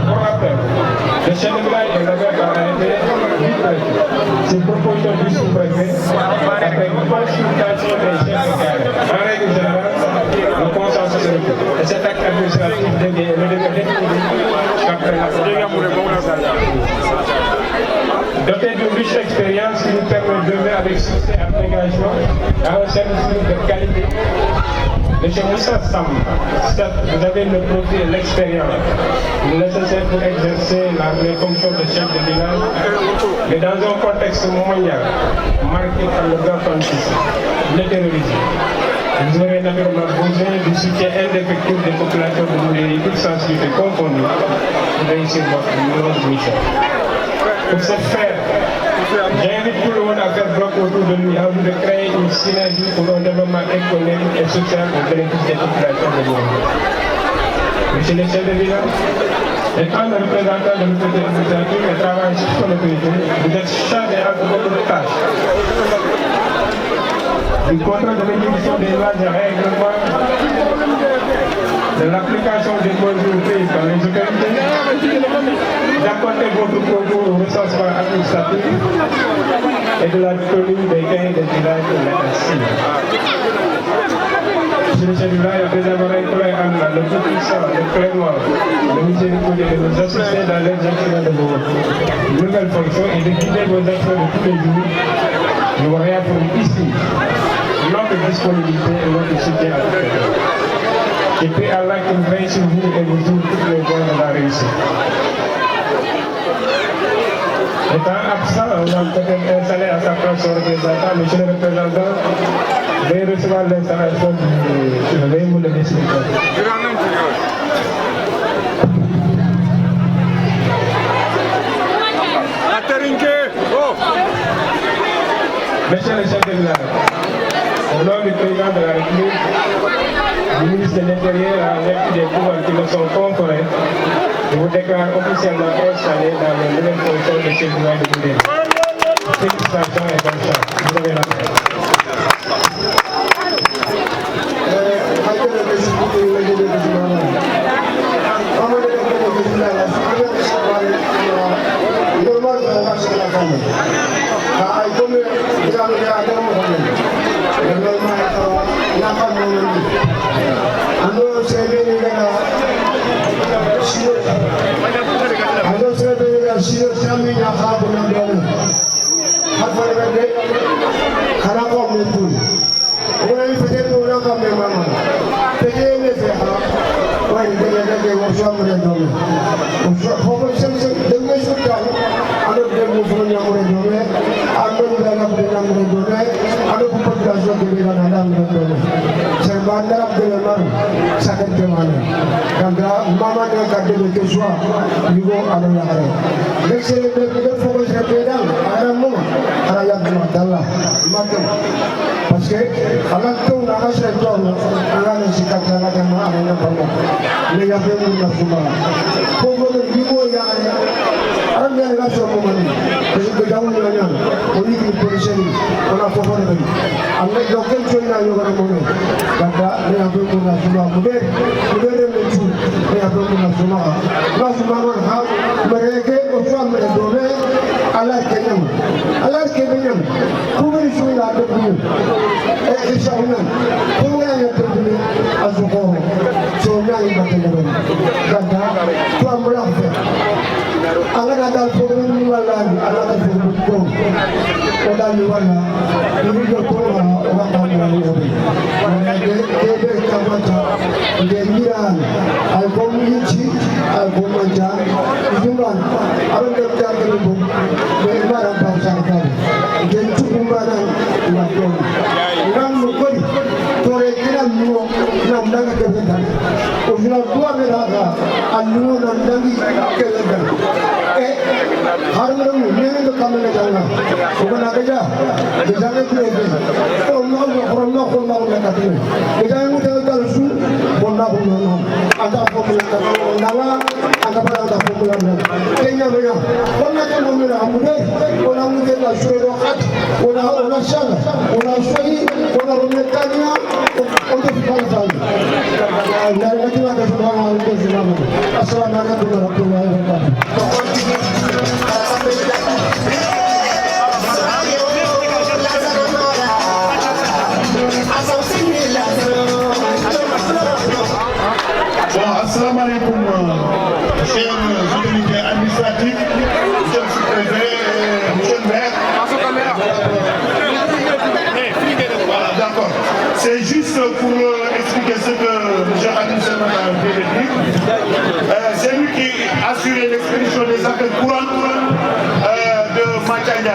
Pour rappel, le chef de village est d'abord arrêté du préfet. C'est proposition du sous-préfet avec consultation des chefs de carré. En règle générale, le consensus est requis. Et cet acte administratif devient définitif après la doté d'une riche expérience qui nous permet d'œuvrer avec succès et abnégation à un service de qualité. Monsieur Moussa Sam, vous avez le profil et l'expérience nécessaires pour exercer les fonctions de chef de village, mais dans un contexte mondial marqué par le grand banditisme, le terrorisme. Vous aurez naturellement besoin du soutien indéfectible des populations de Moudéry, toutes sensibilités confondues, pour réussir votre mission. Pour ce faire, j'invite tout le monde à faire bloc autour de lui en vue de créer une synergie pour un développement économique et social au bénéfice des populations de Moudéry. Monsieur le chef de village, étant le représentant de l'autorité administrative et travaillant sur son autorité, vous êtes chargé de beaucoup de tâches. Du contrôle de l'exécution des lois et règlements, de l'application des mesures prises par les autorités, d'apporter votre concours au recensement administratif et de la tenue des cahiers des villages de l'État civil. Monsieur le chef du village, après avoir inclus le tout-puissant, le Clément, le miséricordieux de nous assister dans l'exercice de vos nouvelles fonctions et de guider vos actions de tous les jours, nous réaffirmons ici notre disponibilité et notre soutien à tout le monde. Et puis Allah qui nous veille sur vous et vous ouvre toutes les voies de la réussite. Étant absent, on a peut-être installé à sa place son représentant, monsieur le représentant, veuillez recevoir l'installation du Véhicule de décision. Monsieur le chef de village, au nom du président de la République, du ministre de l'Intérieur, en vertu des pouvoirs qui me sont conférés, je vous déclare officiellement installé dans les nouvelles fonctions de chef de village de Moudéry. Félicitations et bonne chance. Vous avez la paix. parce que ala to na ka se to ala ne sikata na ka ma ala na ba ne ya be mu na kuma ko go ni mo ya ala ne na so mo ni ko ga mu na ya ko ni ki police ni ona fo fo ni ala do ko to na yo ga mo ni kada ne ya be mu na kuma mu de ne tu ne ya be mu na kuma na kuma ma ha mere ke o so me do ne ala ke nyam ko ni so na do ku e shauna ko ya ya to ni azuko so na yi ba ke ne kada to amra fe ala ka dal ko ni wala ala ka fo ko ko dal ni wala ni do ko wa wa ta ni ni o de ka ma ta de miran al ko mi chi al ko ma ja ni ban ala ka ta ni bo be mara muda kamene janga ko na ka ja de janga ko e ko no ko na ka tu de janga muda ka su ko na ko no anda ko ko na la anda pa anda ko na kenya no ya ko na ka no na muda ko na muda la su ro khat ko na shanga ko na shoi ko na ro ne kanya ko to fi pa ta na na ti na ka su na ma ko su na ma assalamu alaikum wa rahmatullahi wa barakatuh. Bon, assalamu alaikum, chers autorités administratives, monsieur le sous-préfet, monsieur le maire. Voilà, d'accord. C'est juste pour expliquer ce que M. Khadim Selman vient de dire. C'est lui qui a assuré l'expédition des affaires courantes de Mathiaï.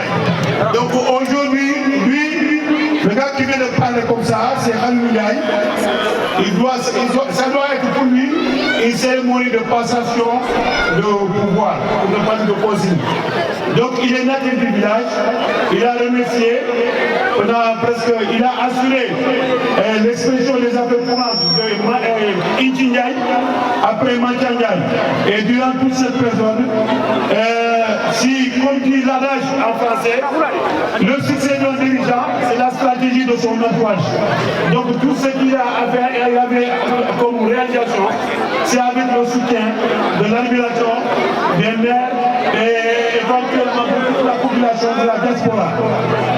Donc aujourd'hui, lui, le gars qui vient de parler comme ça, c'est Khalil Ndiaye. Ça doit être pour lui une cérémonie de passation de pouvoir, pour ne pas dire de consigne. Donc il est natif du village, il a remercié, il a assuré l'expression des affaires courantes de Inti Ndiaye, après Mathiaï Ndiaye. Et durant toute cette période, si, comme dit l'adage en français, le succès d'un dirigeant, c'est la stratégie de son entourage. Donc tout ce qu'il a à faire et avait comme réalisation, c'est avec le soutien de l'admiration des maires et éventuellement de toute la population de la diaspora.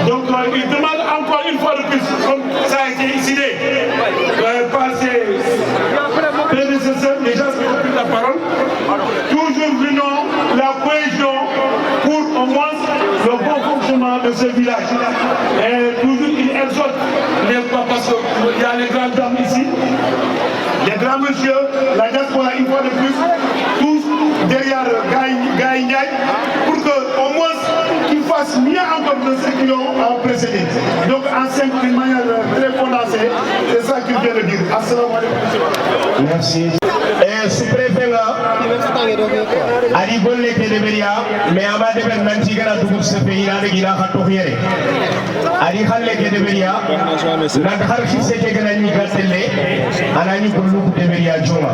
Donc il demande encore une fois de plus, comme ça a été décidé par ses prédécesseurs, les gens qui ont pris la parole, toujours venons la cohésion pour au moins le bon fonctionnement de ce village. Et toujours il exhorte les papas, parce qu'il y a les grandes dames ici, les grands messieurs, la diaspora une fois de plus, tous derrière Gaï Ndiaye, pour qu'au moins qu'ils fassent mieux encore de ce qu'ils ont précédé. Donc en d'une manière très condensée, c'est ça qu'il vient de dire. Assalamu alaikum. Merci. Sous-préfet Ali Bolle Kedeberia, mais Amade Ben Nantigara Dougout se pays avec il a ratouré. Ali Halle Kedeberia, Nadhar Kiseke Ganani Gatele, Anani Kulu Deberia Joma.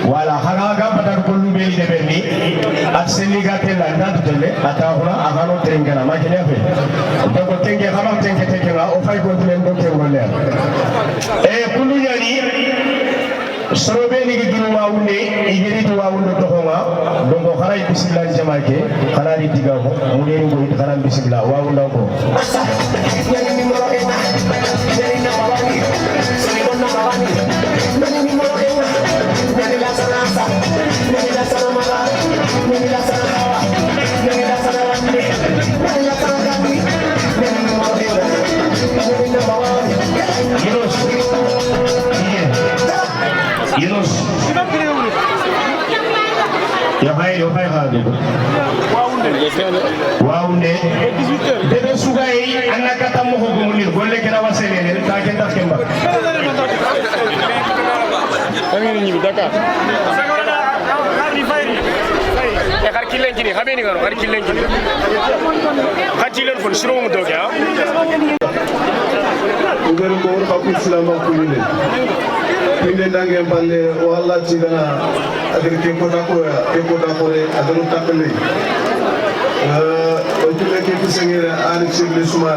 Voilà, Haraga Patar Kulu Beli de Berni, at Seligatela, Natele, Atahura, Avano Tengana, Makinefe. Donc, Tenga Haman Tenga, or 5 continents et Kuluyani. Sorobeni giduru wawunde igiritu wawundo tohonga dongo kharay bismillah jamake khanari digago mudeni go it kharam bismillah wawunda ko Yunus yo hay hadi waunde debe sugay anaka tammo ko munir golle kena wasene ta ken tas kemba ngani ni Dakar har killen kini xameni ngaro har killen kini xatilen fon siro mo doge ha ngaro ko wor xapu islam ko yinde inde dange balle walla tigana adir ke ko da ko re adaru takle o tule ke pisengere ani sirle suma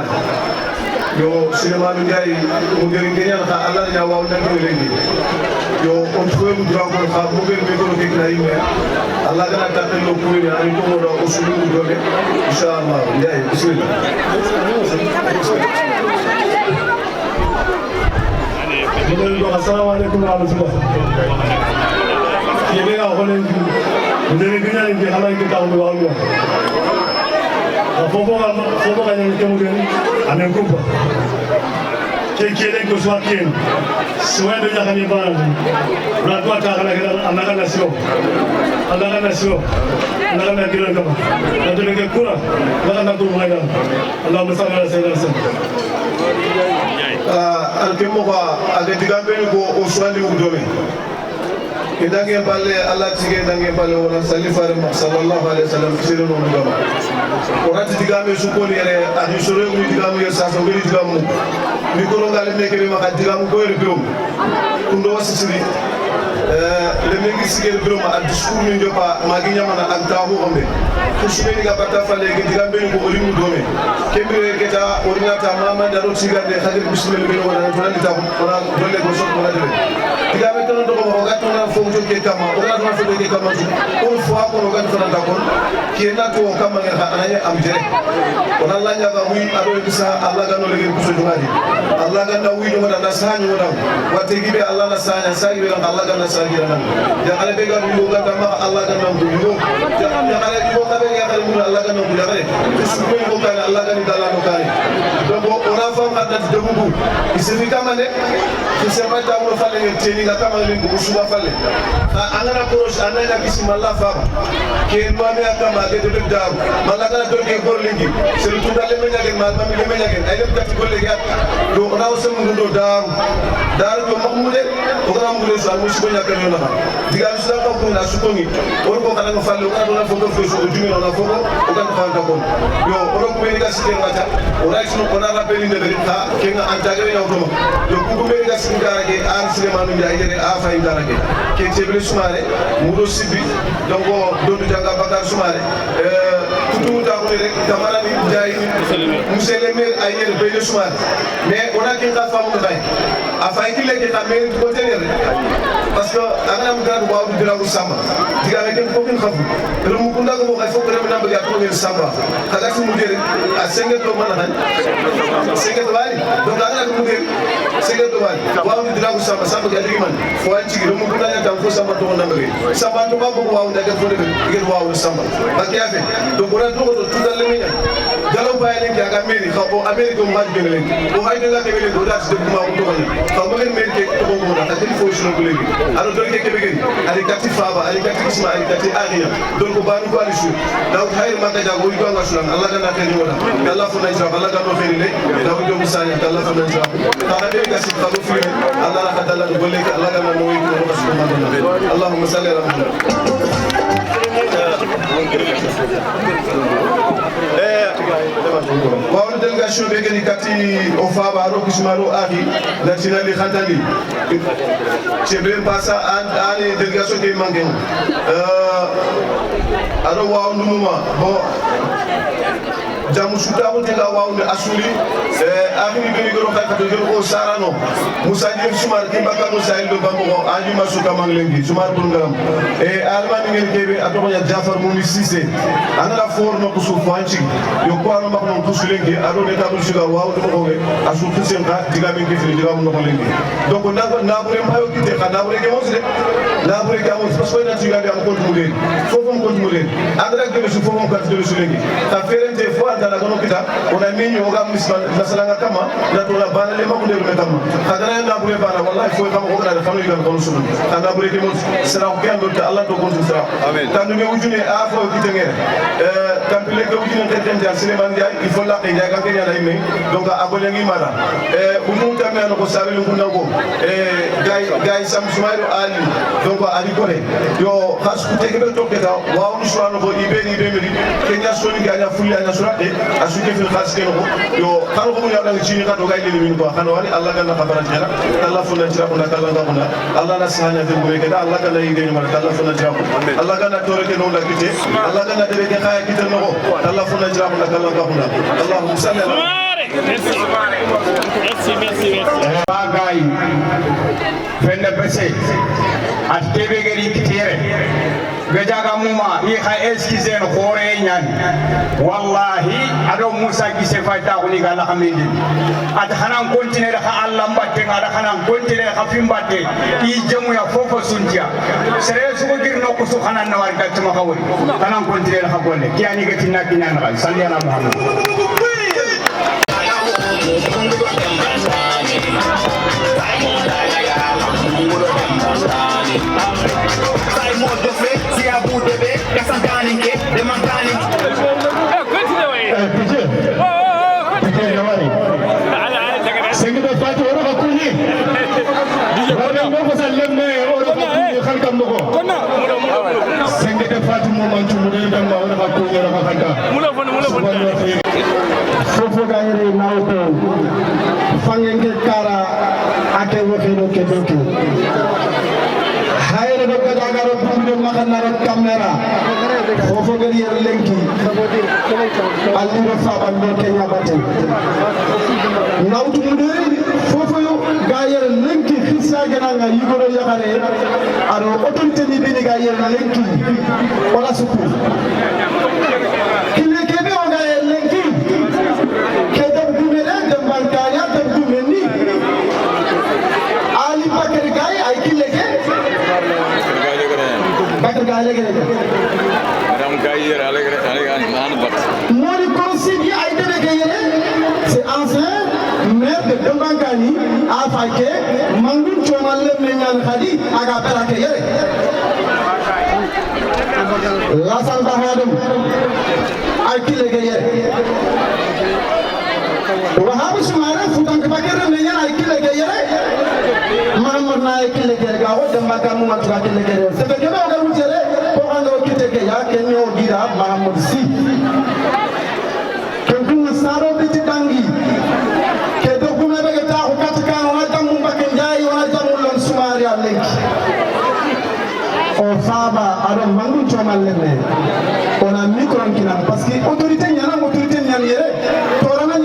yo sinema ndai mo gere ngenya ta Allah ya wa ndango rengi yo on fue mu dra ko fa mo gere be ko ke na yime Allah gana takle lo ko ni ani ko do usulu do be inshallah ndai bismillah Assalamu alaikum wa rahmatullah. Yebe ga holen ndere gina ndi hala ki taw wa wa. Fobo ga ni temu den amen ko. Ke kelen ko so akien. Soen de jakani ba. Na to ta kala kala amaka nasio. Allah nasio. Allah na kira ka. Na to ke kura. La na to mai da. Allah musalla ala sayyidina. Alkemo ko aga digambe ko o swandi u domaine idange balle Allah tige dange balle wala salifare ma sallallahu alaihi wasallam sirru no gama orati digame su ko yere adi sore mu digame yo sa so gari digamu mi ko ngale meke be ma digamu ko yere birum kundo wasisiri le mengi sigel birum ad discours ni jopa magi nyamana ak tahu ombe ko sibeni ga batta falle ge digambe ko olimu dome kembere keta ordinata mama daro sigande khadir bismillah be wala to nalita wala dolle ko so wala de digambe ton do ko gatto na fo to ke kama wala to fo ke kama on fois ko no gatto na takon ki na to kama ga anaya am jere wala la nya ga wi ado bisa Allah ga no le ko so jumadi Allah ga na wi do na sanyo na wate gibe Allah na sanya sagi be Allah ga na sagi na ya ale be ga wi ga ma Allah ga na wi ya ale ko ka be ya ga mu Allah ga na wi ya ale su ko ka Allah ga ni dala no kai donc on a fam ka de bubu isemi kama ne se mata mo fale teni ga kama le ko suba fale angana proche anana bismillah fa ke mo me akama de daru malaga do ke gorlingi se lu tundale me nyagen ma mi me nyagen ay dem kat golle ya do ona osam ngundo daru do mahmude o gam ngudo so mo suba nyaka no na diga su ko ko na su ko ni o ko kala no falle o ka do na foto fo so jumi na foto o ka fa ta ko yo o ko be ga site wata o ra sino ko na rappeli de ha ke nga antagere ya do yo ku be ga sin garage an Sulemanu Ndiaye yere a fay garage ke tebele sumare mudo sibi donc do du janga bakar sumare tout ta ko rek kamara ni Ndiaye monsieur le maire ay yere be sumare mais on a kin ka famu bay a fay ki legi ka maire ko tenere parce que ana am grade waaw du dirawu samba diga rek ko kin xafu do mu ko ndago mo xay fokk rek na bëgg ya ko ngeen samba kaga ci mu dere a senga to mana han senga to wali donc ana ko mu dere senga to wali waaw du dirawu samba samba ga digi man fo ay ci do mu ko ndaga tam ko samba to na bëgg samba to ba ko waaw ndaga fo dege ngeen waaw samba ba ki afe donc on a do to tudal le minya galo baye len ga mairie xaw o amerique mo hajbe len o hayde la ke len do dat de ma ko to xaw ma len mairie ke to mo da ta fo ci no ko legi alors do ke be ali kati faba ali kati isma ali kati aria donc banu ko ali shu daw hayr ma ka jago ko nga sunan Allah gana ke wala Allah fu na jaba Allah gano feri le daw do musani Allah fu na jaba ta be ga sit ko fi Allah la kadala do le ke Allah gana no yi ko ko su ma na Allahumma salli ala Muhammad Paul délégation be gani kati o faba ro kismaro aki national khatali chebe passa ani délégation ke mangen aro waaw ndumuma bo jamu suta ko tela waaw ne asuli afini be goro kay kato jero ko sarano musa dim sumar ke bakka musa indo bambo aju masuka manglengi sumar bun ngaram alman ngel kebe ato ya jafar mumi sise anala for no ko sufu anchi yo ko ano makno ko sulengi aro ne tabul suga waaw to ko asu kisen ka diga min kifri diga mun ko lengi donc na bure mayo kite ka na bure ke mosde na bure ke mos parce que na tiga am ko mulen fofum ko mulen andra ke su fofum ka de sulengi ta ferente fo andala gono kita ona minyo ga misal masalanga kama na to la bana le makunde le kama kadana na bure bana wallahi fo kama ko da fanu gan kono sunu anda bure ke mos sera ko ando ta Allah to kon sera tanu me wujune a fo kitengere kampile ke wujune teten jar Suleiman Ndiaye il faut la ke Ndiaye ka kenya na ime donc abole ngi mara umu tamé no ko sabe lu kunna ko gay sam sumayro ali donc ali kore yo khas ku tege be to ke ta waaw ni suwano ko ibe ni be mi kenya soni ganya fulya na surate asuke fil khas ke no yo kanu ko ya dang chini ka to gay ni min ko khano wali Allah ganna khabara jara Allah fu na jira ko na kala ngana Allah na sahanya de bure ke da Allah ganna yide ni mara Allah fu na jira ko Allah ganna tore ke no la kite Allah ganna de ke khaya kite no Allah fu na jira ko na kala ngana Allahumma salli ala Merci. Bagai fenne bese at tebe gari kitere gajaga muma i kha eskize no khore nyan wallahi ado Musa gise fayta ko ni gala xamindi at hanan continue kha Allah mbatte ngada hanan continue kha fimbatte i jemu ya fofo suntia sere su ko girno ko su hanan na war gatuma khawri hanan continue kha golle kiani gatina kinan gal salli ala Muhammad narat camera fofo gari yer lenki aliro faban do kenya batte nawtu mudere fofo yo ga yer lenki xissa gana nga yigoro yakare aro autorité ni bini ga yer lenki wala suku kile kebe o ga yer lenki keda bumere de bankaya de bumeni ali bakar gay ay kile ke bakar gay le Madame Gaïr, Moni consigne a été dégagé, c'est ancien maire de Dembangani à Faké, Mangoun Chomal Menyan Khadi, à Gapela Kayere. La Santahadum, a été dégagé. Wahab Sumara, Futan Bakar Menyan, a été dégagé. Mahamad Naik Legao, Dembagamu Matuka Legere. C'est que nous avons dit, pour un autre qui est là, Kenyo Gira, Mahamad Si. Kengkung saro biti dangi kedo kuma daga ta ko katka ona tamu baken jayi ona tamu lon sumari alenki o faba ado mangu chomal lenne ona mikron kinam parce que autorité nyana yere torana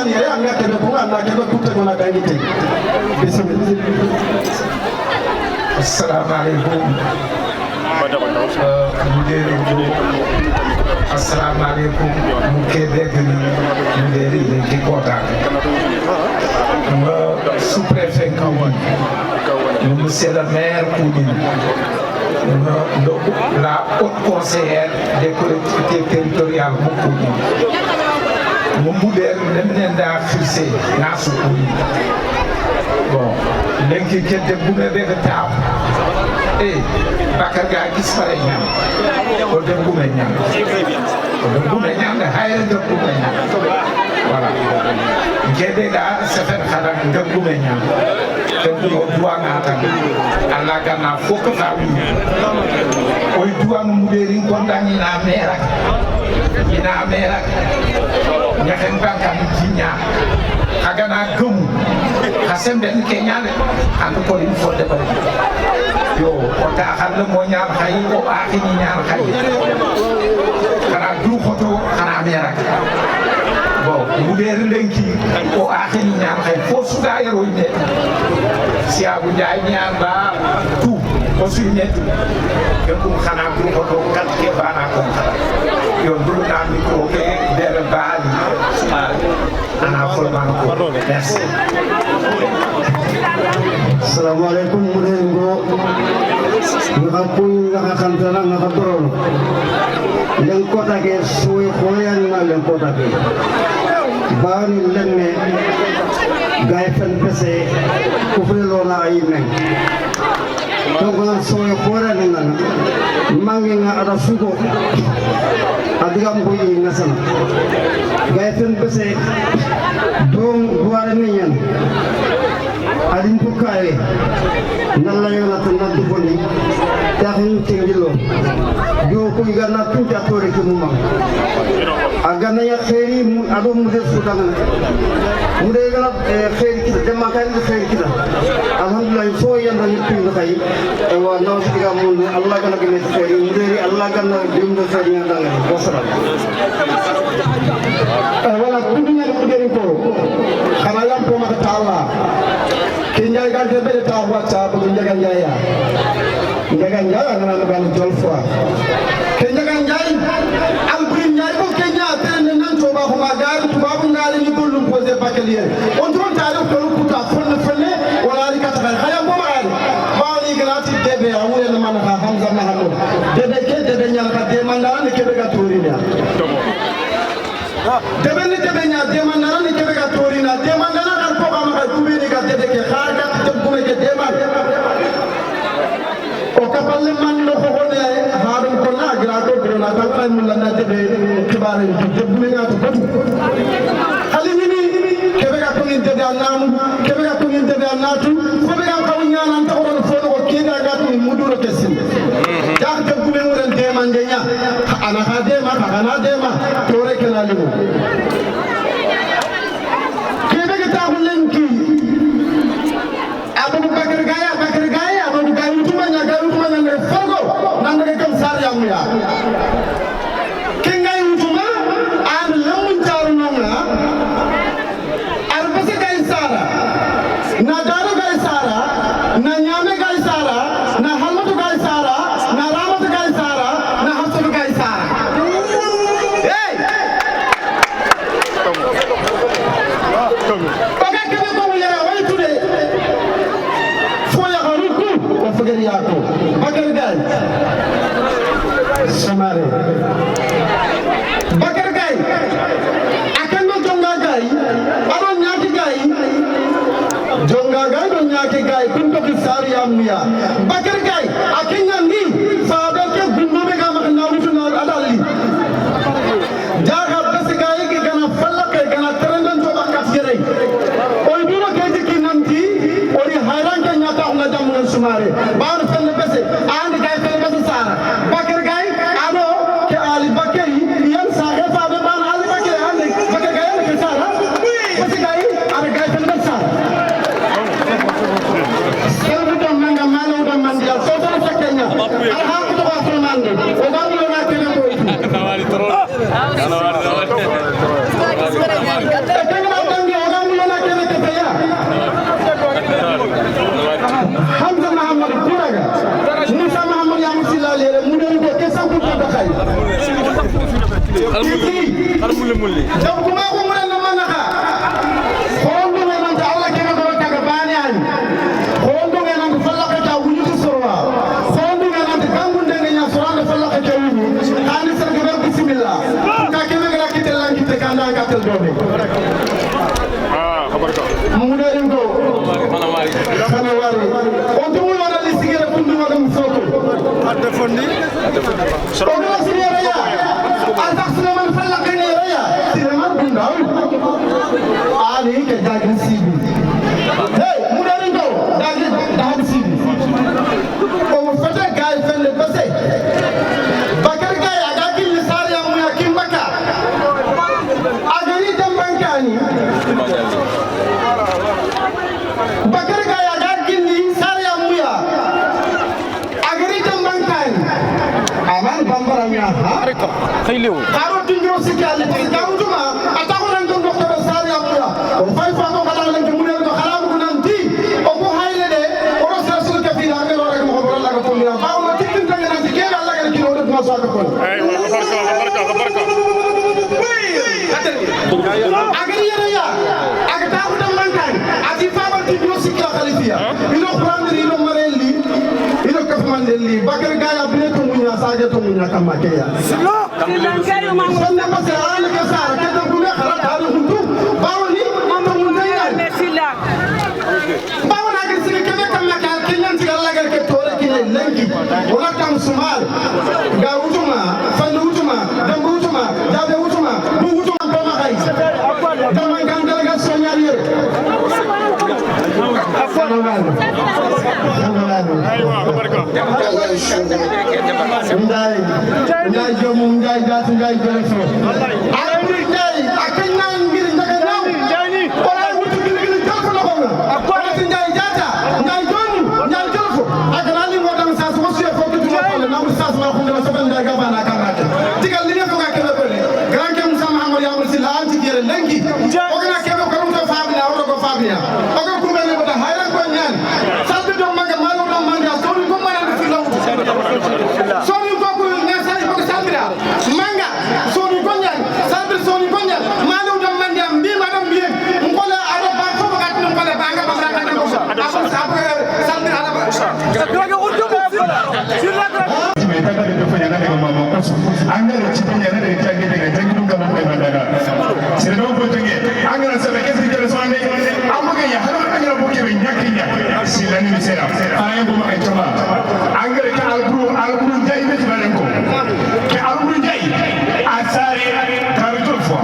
yere anga kedo ko anga kedo kutte kona kangite bismillah assalamu alaikum assalamu alaikum mukebe muderi de Kota sous-préfet Kawan monsieur le maire Koudine la haute conseillère des collectivités territoriales Moumoudère Nemnenda Fissé Nassou Koudine bon lenki kente bume be taw bakar ga gis pare ñam ko dem bume ñam da hayre dem bume ñam voilà ngede ga sefen xala dem bume ñam te do duwa nga tan alla gana foko fawi oy duwa mu deri ko dani na mera ñaxen bankan jinya agana gum xasem ben Kenya and ko in fo de bari yo o ta xal mo ñaar xay o axi ni ñaar xay kana du photo kana mera bon mu der lenki o axi ni ñaar xay fo su da yaro ne si abu jaay ñaar ba tout o su net ke ko xana du photo kat ke bana ko yo du na mi ko ke der baali ana forman ko merci Assalamualaikum warahmatullahi wabarakatuh. Ngakantara ngakatoro. Leng kota ke suwe koyan na leng kota ke. Bani lenne gaifen pese kufrelo na aymen. Togan suwe koyan na mangi nga ada suko. Adigam ko yi nasana. Gaifen pese dong duare menyan. Adin pukai nalla yona tan naddu bonni taxin tengilo do ko igana tunta tore ke mumma agana ya khairi ado mude futana mude gana khairi kita demma kay khairi kita alhamdulillah so yanda ni tin khay e wa naw siga mun Allah gana ke khairi mude Allah gana dimdo khairi ngada ngani wassalam wala dunya mude ko xana yam ko ma taala Kinjai kan tebe tahu baca penjagaan jaya ngana ban jolfwa kinjagaan jaya albuin jaya ko kenya tene nan coba ko magar tuba ko ngale ni golum posé bakelier on don taru ko kuta fone wala ri kata khaya ko ma ba ni grati tebe amule na man hamza mahamud debe nyal ka de mandara ni kebe ka turina debe nya de mandara ni kebe ka turina de mandara kan ko ma ka tubini ka debe ke kharga tebbume ke dema o kapalle man no ko ne harum ko na grado brona tan ay mun la debe kibare tebbume nga to batu hali ni kebe ka tungin debe anamu kebe ka tungin debe anatu ko be ka kaw nyana ta ko fo ko kida ga to muduro kesin ja tebbume nguren dema ngenya ana ha dema kana dema tore kana limu kebe ka ta hulenki Bakar Gaya, Abu Gaya tuma nya fogo nanda yato Bakar Gaye Samare Bakar Gaye akan no jonga Gaye aro nyaki Gaye jonga Gaye do nyaki Gaye kunto ki sari amniya Bakar Gaye akan nyandi saada ke gunno be ga makna wutu na adali jaga bas Gaye ki kana falake kana terendan to bakat gere oy duro ke ki namti ori hayran ke nyata na jamu sumare baaru fenne bese and Gaye fenne bese sara Bakar Gaye ado ke ali bakari yan saga fa be ban ali bakari ande Bakar Gaye ke sara bese Gaye are Gaye fenne bese sara selbu to manga malo do mandia so so sakenya alha ko to ko mande o ba mo na tele ko itu nawari toro Hamza Muhammad Kuraga Musa Muhammad ya musila lere mu do ko ke sanku to bakay almulli donc kuma ko mo na manaka hondo me man ta Allah ke ko taga bani an hondo me nan falaka ta wuju sorwa hondo me nan kangunde nya sorana falaka ta wuju ani sarga bismillah ka ke me ga kitel lan kitel kanda ga tel dobe muda ingo kana wari onto mo wala lisigere kundu wala musoko adde fondi odo sigere ya azax man falla kene ya sireman bundaw ali ke dagin sibi hey muda ingo dagin sibi o mo fata Gaye fenne base Bakar Gaye aga kin lisari ya mu yakin maka agani dambankani Bakar Gaye aga gindi sariya muya agari tambankan aman bambaranya ha khaylew karo tinjo sikale tawtuma atako nan don doktor sariya muya o fay fa ko kala lan mu ne ko kala ko nan ti o ko hayle de o rasul kafira ngero rek mo ko la ko mira ba o tikin tan nan ti kela la ga kilo do ma so ko ay barka agari ya aga taw tambankan ati fa Khalifia ino prendre ino marelli ino kafmandelli Bakar Gaye abine to munya saje to munya kamakeya silo kamle sonna pase ala ke sara ke to kume kharat halu hundu bawni mama mundaya mesila bawna ke sire ke kamaka kenyan tigala ga ke tore kine lengi wala tam sumal ga utuma fandu utuma dambu utuma jabe utuma bu utuma ko ma kay dama gandal ga sonyali Ndai jomu ndai datu ndai jeleso ari ndai akanya ngiri ndaka naw wala wutu ngiri tafu la ko akora ndai data ndai jomu ndai jeleso akanali mo dam sa so siya foku tu ma na musa ma ko ndama saban ndai gaba na kamata digal li ne ko ga kebe bele grand kem Musa Muhammad ya musi la anti gere lengi o gana kebe ko dum to famina o ko famina o ko kumbele ko ta hayran ko nyan salbi do maga malo do manga so ko mana do fi law so ni ko ko ne sai ko salbira manga so ni ko nyan salbi so ni ko nyan malo do manga mbi madam mbi ngola ado ba ko ga tin ngola ba nga ba nga ko aso sabre salbi ala ba do ga urdu mo fi la ga me ta ga do fa yana daga mama ko an ga cikin yana da ta ga daga tangi dum ga mun da daga sai do ko tangi an ga sa ke sai ga so ne amma ga ya har ga bo ke bin yakin ya silani misera ayen bo ma jama an ga ka alburu dai be balan ko ke alburu dai asare tarito fo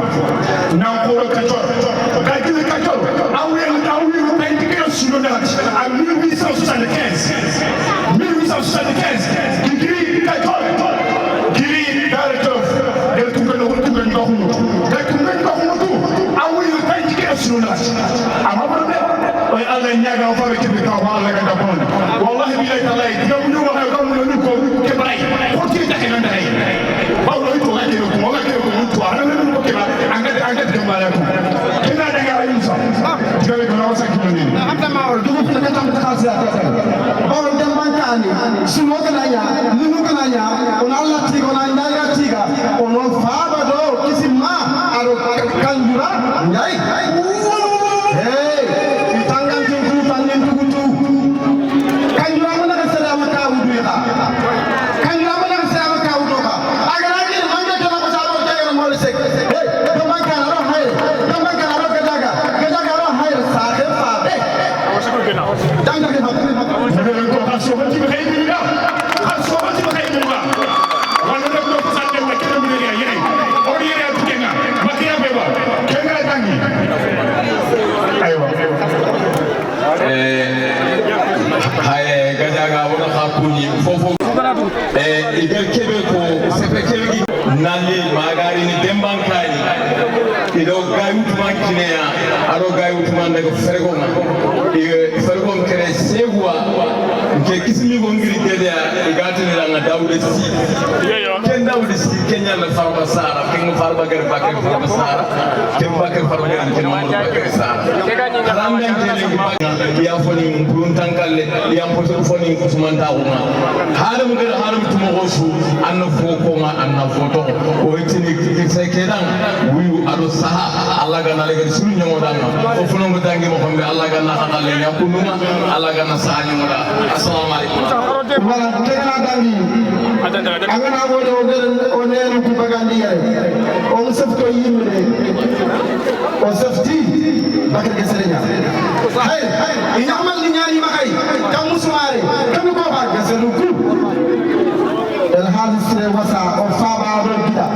nan ko ka to ga ki ka to awi ko ben ki ko sino da a 1875 digri ka to giri tarito del ko no ko no ko awi ko ben ki ko sino da amma ba oy Allah ñaga o fawe kebe ka wala ga da bon wallahi bi lay talay gam ñu waxe gam ñu ko ke bay ko ci taxé na nday ba lo ko ga ko mo ga ko mu to ana ñu ko ke ba anga de mala ko kina da ga ayu sa diga ko na sa ki ni amta ma wor dugu fi na tam ta sa ba won dem bankani suno ga na ya nunu ga na ya on Allah ti ko na nda ya ti ga on fa ba do kisimma aro kanjura ngai hey ido gayu tuma kinea aro gayu tuma ndaga fergo ma fergo kere segwa ke kisimi go ngiri dedia igati ni nga dawde si ken dawde si kenya na farba sara ken farba gar bakar farba sara ken bakar farba gar ken mo bakar sara kalam den tele ya foni mbun tankalle ya foni kusman tauma haram gar haram tuma gosu anna fo ko ma anna foto o tini sai kedan wiu ado saha Allah gana le sunu nyomo danga o funo mo dangi mo xambe Allah gana xalalle ya kunuma Allah gana saha nyomo da assalamu alaikum wala tena dangi agana wodo o neenu ku bagandi yare on safto yimbe o safti bakar geserenya hay inamal ni nyari makay kam musumare kam ko ba geselu ku el hadis re wasa o faba do gida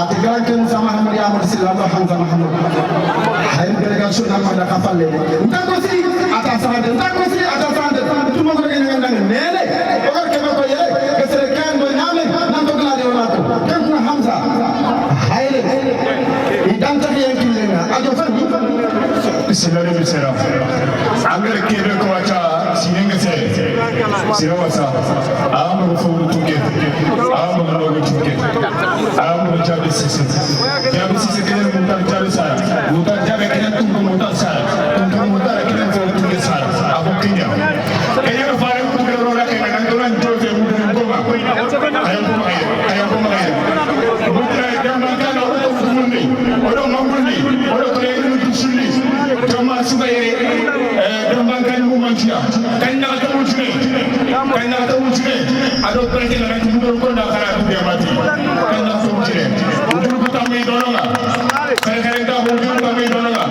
atigaran ken sama Muhammad ya Muhammad sallallahu alaihi wasallam hay delegation na ma da kafalle ndako si ata sande ndako si ata sande tumo ko ngene ngandang nele o gar ke ko yele gesere kan do nyame nan to glade wala to kan na Hamza hayre idan ta yankin lena ajo fani Silare bisera angere kebe ko acha sinenge se sira wasa amu fo tuke amu no tuke amu chabe sisi chabe sisi kene mutar chabe sara mutar chabe kene tungo mutar sara tungo mutar kene fo tuke sara abu kinya kene ko fare ko tuke rola kene kan dolan jote mutar ngoma ayam ko ma mutar jamba kana o fundi odo mambundi odo ko e sulli kama sugaye damba kan mu mantia kan na ta mutune ado prete na kan mu ko da kara du mati kan na so mutune mu ko tammi dononga kare kare da mu ko tammi dononga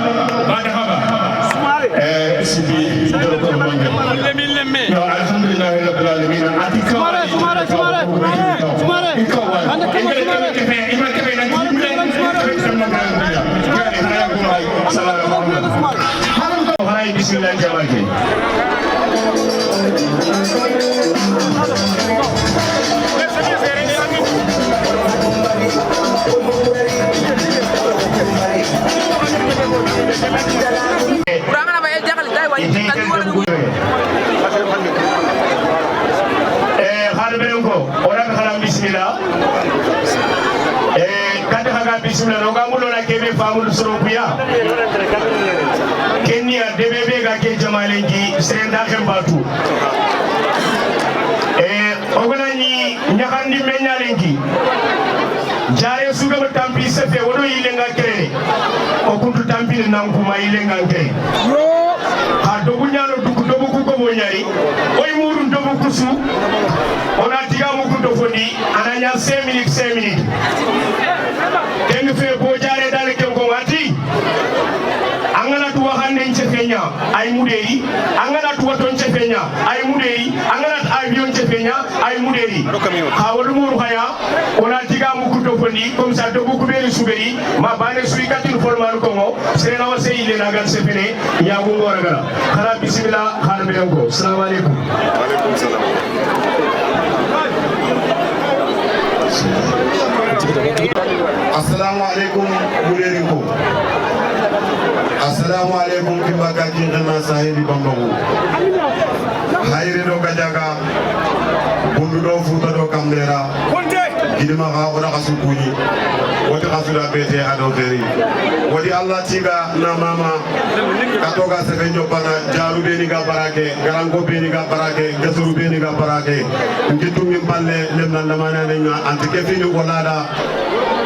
ba da haba sibi do ko mangé yo alhamdulillah rabbil alamin atika sumare anda ke bismillah jawake kurangana ba jagal dai wani tan wala ko ora khala bismillah kada haga bismillah no gamulo na kebe famul surubiya Kenya DBB ga ke jamalengi senda khembatu ogunani nyakandi menyalengi jare suga tampi sefe wodo ilenga kere okuntu tampi nankuma ilenga kere ha dogunyalo dobu ko bonyari oy murun dobu kusu ona tiga mu ko dofoni ananya 5 minutes kengi fe bo jare dale ke ko wati angana tuwa hande nchefenya ay muderi angana tuwa ton nchefenya ay muderi angana avion nchefenya ay muderi hawolu muru haya ona tiga mu ko dofoni comme ça dobu ko be suberi ma bane sui katin formaru ko ngo sena wase ile nagal sefene ya go ngora gala khala bismillah khala be ngo assalamu alaikum wa alaikum salam assalamu alaikum mulerinko assalamu alaikum kimbaga jinna sahibi bambago hayre do gajaga bundu do futa do kamdera gidima ga ora kasukuni wati kasula bete ado feri wadi Allah tiga na mama katoga sefe nyopana jaru beni ga barake garango beni ga barake gasuru beni ga barake ngitumi balle lemna lamana nya antike fini wolada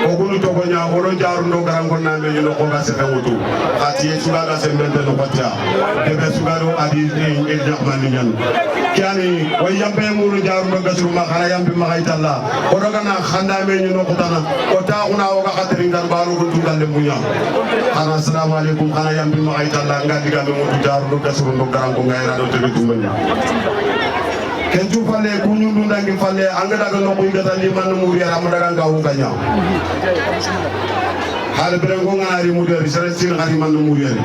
ogunu to gonya oro jaru ndo garango na me no ko ga sefe wutu ati suga ga se mente no kwacha debe suga do adi el jahman nyan kiani way yambe muru jaru ndo gasuru ma khara yambe ma haytalla ko do kana khanda me no ko tana ko ta kuna o ga khatri ngar baru ko dundal le munya ana assalamu alaikum kana yambe ma haytalla ngadi ga me muru jaru ndo gasuru ndo garango ngayra do tebe tumanya kenju falle kunyu ndundangi falle anga daga no ko ngata ni man muri ara mo daga ngawu ganya hal berengo ngari mudari sere sin ngari man muri ari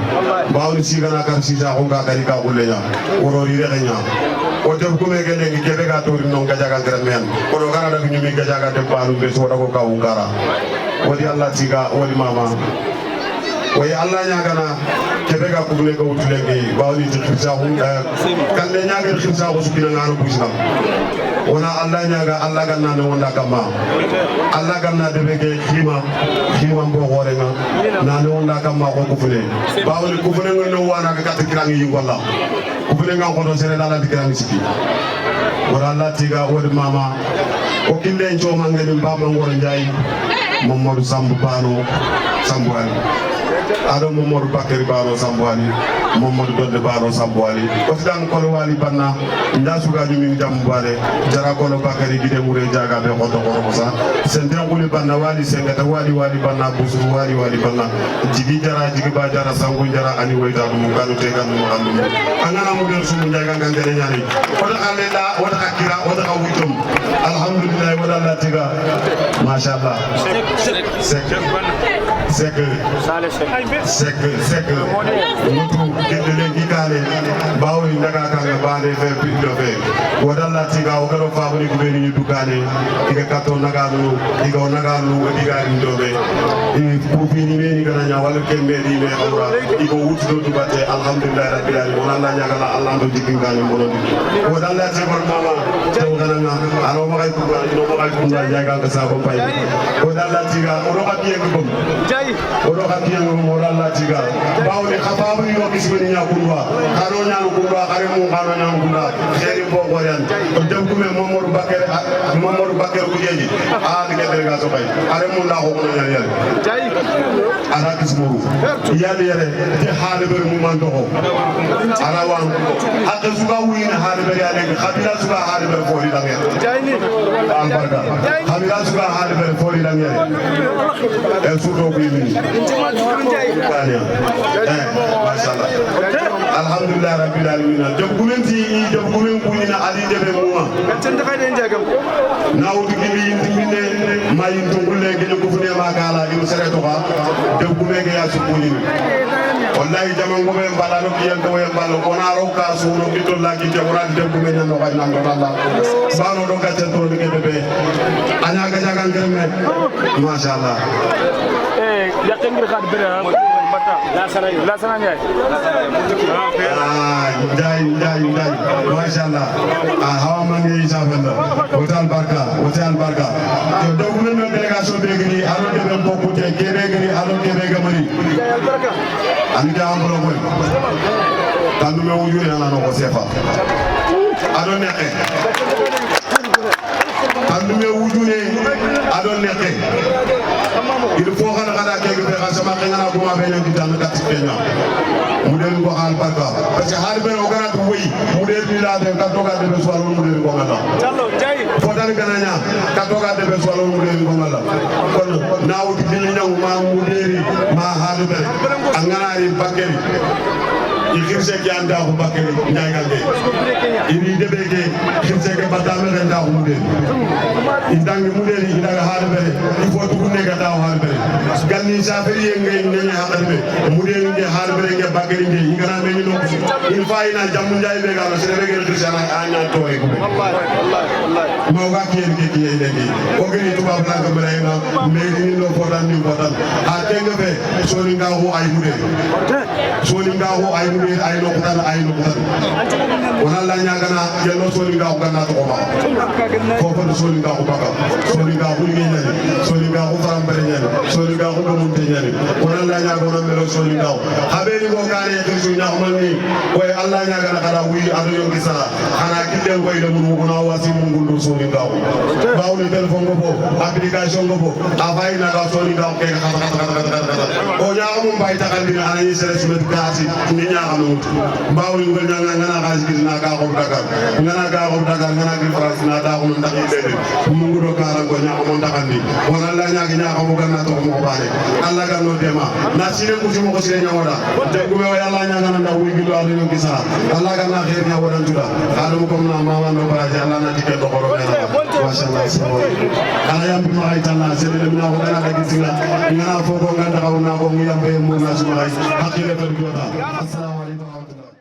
bawni sigana kar sisa ko ga kari ka kulenya worori re ganya o def ko me gene ngi kebe ga tori non ga jaga ngren men ko do gara daga nyumi ga jaga de balu be so daga ka ngara wadi Allah tiga wadi mama way Allah ñagana kebe ga ko le ko wutulenge bawli ci xirsa hu kan le ñagal xirsa ko sukina ngaro busna wana Allah ñaga Allah ganna ne wonda kama Allah ganna de bege khima mbo gore nga na ne wonda kama ko ko fule bawli ko fule ngol wana ga kat kirangi yi wala ko fule nga ko do sere dala di kirangi siki wala Allah tiga wodi mama o kille en joma ngani baba ngoro njay Mamadou Samb Bano Sambouani ado Mamadou Bakary Bano Sambouani Mamadou Dodde Bano Sambouani o tidan kono wali banna nda sugaju min jambare jara kono Bakary gide mure jaga be xoto ko sa senden kuli banna wali sengata wali banna busuru wali banna jigi jara jigi ba jara sangu jara ani wayta dum kanu te kanu mo andu angana mu del sumu jaga ngangere nyani o da alela o da akira o da wutum alhamdulillah wa la tiga mashallah sek mutu kedele gikale bawni daga kanga bane fe pindo fe wadalla tiga o garo fabri ko beni dukane diga kato nagalu diga ndobe ko fini beni gana nya wala kembe di me awra digo wutdo dubate alhamdulillah rabbil alamin wala nyagala allah do jikingani monondi wadalla tiga mama taw gana aro ma kay ko no ma kay ko jaga ka sa ko pay wadalla tiga o ro kabiye ko jay o ro kabiye ko wadalla tiga bawni khababu yo bismini nya kunwa karo nya kunwa kare mo karo nya kunwa kheri bo goyan o dem ko me Mamadou Bakary ko jeji diga delega so bay are mo la ko nya yel jay ara kismoru yali yere te haale ber mu man doxo ara wan hatta suga wina haale ber yale khabila suga haale ber fo li dange jay ni albarka khabila suga haale ber fo li dange e sudo ko yini mashallah alhamdulillah rabbil alamin job gumen kunina ali debe muwa kacanta kayde njagam nawdu gibi yindimine mayin tungulle gene ko fune magala yu sereto ba job gumege ya sukuni wallahi jamam gobe balano kiyen ko en balo onaro ka suno bitol la ki jawra job gumen no kay nan Allah bano do kacanta to ngene be anya ga jagan germe mashallah yakengir khad bere la sana nyay jay mashallah hawa mangi isafella hotel barka to dogumen no delegation be gni alo de ben bokku te kebe gni alo kebe gamari an jambro boy tandu me wuju na no ko sefa ado nexe tandu me wuju ne ado nexe il faut xana kege be sama ngana ko ma be ñu tan kat kenya mu del ko xal barka parce que xal be o gana to wi mu del ni la de ka to ga de be so mu del ko ngala jallo jay fo tan gana nya ka to ga de be so mu del ko ngala kon naaw di ni ñaw ma mu deri ma xal be ak ngana ri Bakary ikirse ki anda ko Bakary njaagalde ini debeke kirse ke batame renda ko mu del indangi mu del indaga xal be il faut tout ne ga taw xal be ganni safari ngay ngene hakalbe mudel nge halbe nge Bakary nge ngana me ni no il faina jamu njay be galo sene be gel christian anya toy ko wallahi mo ga kiyen ke kiyen legi o gani tuba blanca brayna me ni no fodan ni fodan ha tenga be soni nga ho ay mudel ay no kutan wala la nyagana yello soni nga ko ganna to ko ba ko ko soni nga ko baka soni nga ko ni nyani soni nga ko faram bare nyani soni nga ko mo te nyani wala la nyago no melo soni nga habeli ko kare ke su nya ko ni way Allah nyagana kala wi ado yo gisala ana kidel way de mun ko na wasi mun gundo soni nga ko bawni telephone go bo application go bo afay na ga soni nga ke o nya ko mun bay takal dina ana ni sere sumet gasi ni nya ko bawni ngol nya ngana gaji gina ka ko Dakar ngana gi France na da ko ndax dede mun gudo kara ko nya ko ndakandi wala la nya ko mo ganna to mo bare Allah ga no dema na sine ko mo ko sine nya wala de ko be Allah nya ngana ndaw wi gido ado yo gisa Allah ga na khair nya wala tuda ado ko na mama no baraje Allah na dike to ko be na mashallah ala yam bi ma ay talla sene le na ko na ga gisinga ngana fo ko nganda ko na ko ngi yam be mo na suma ay hakile to do ta assalamu alaikum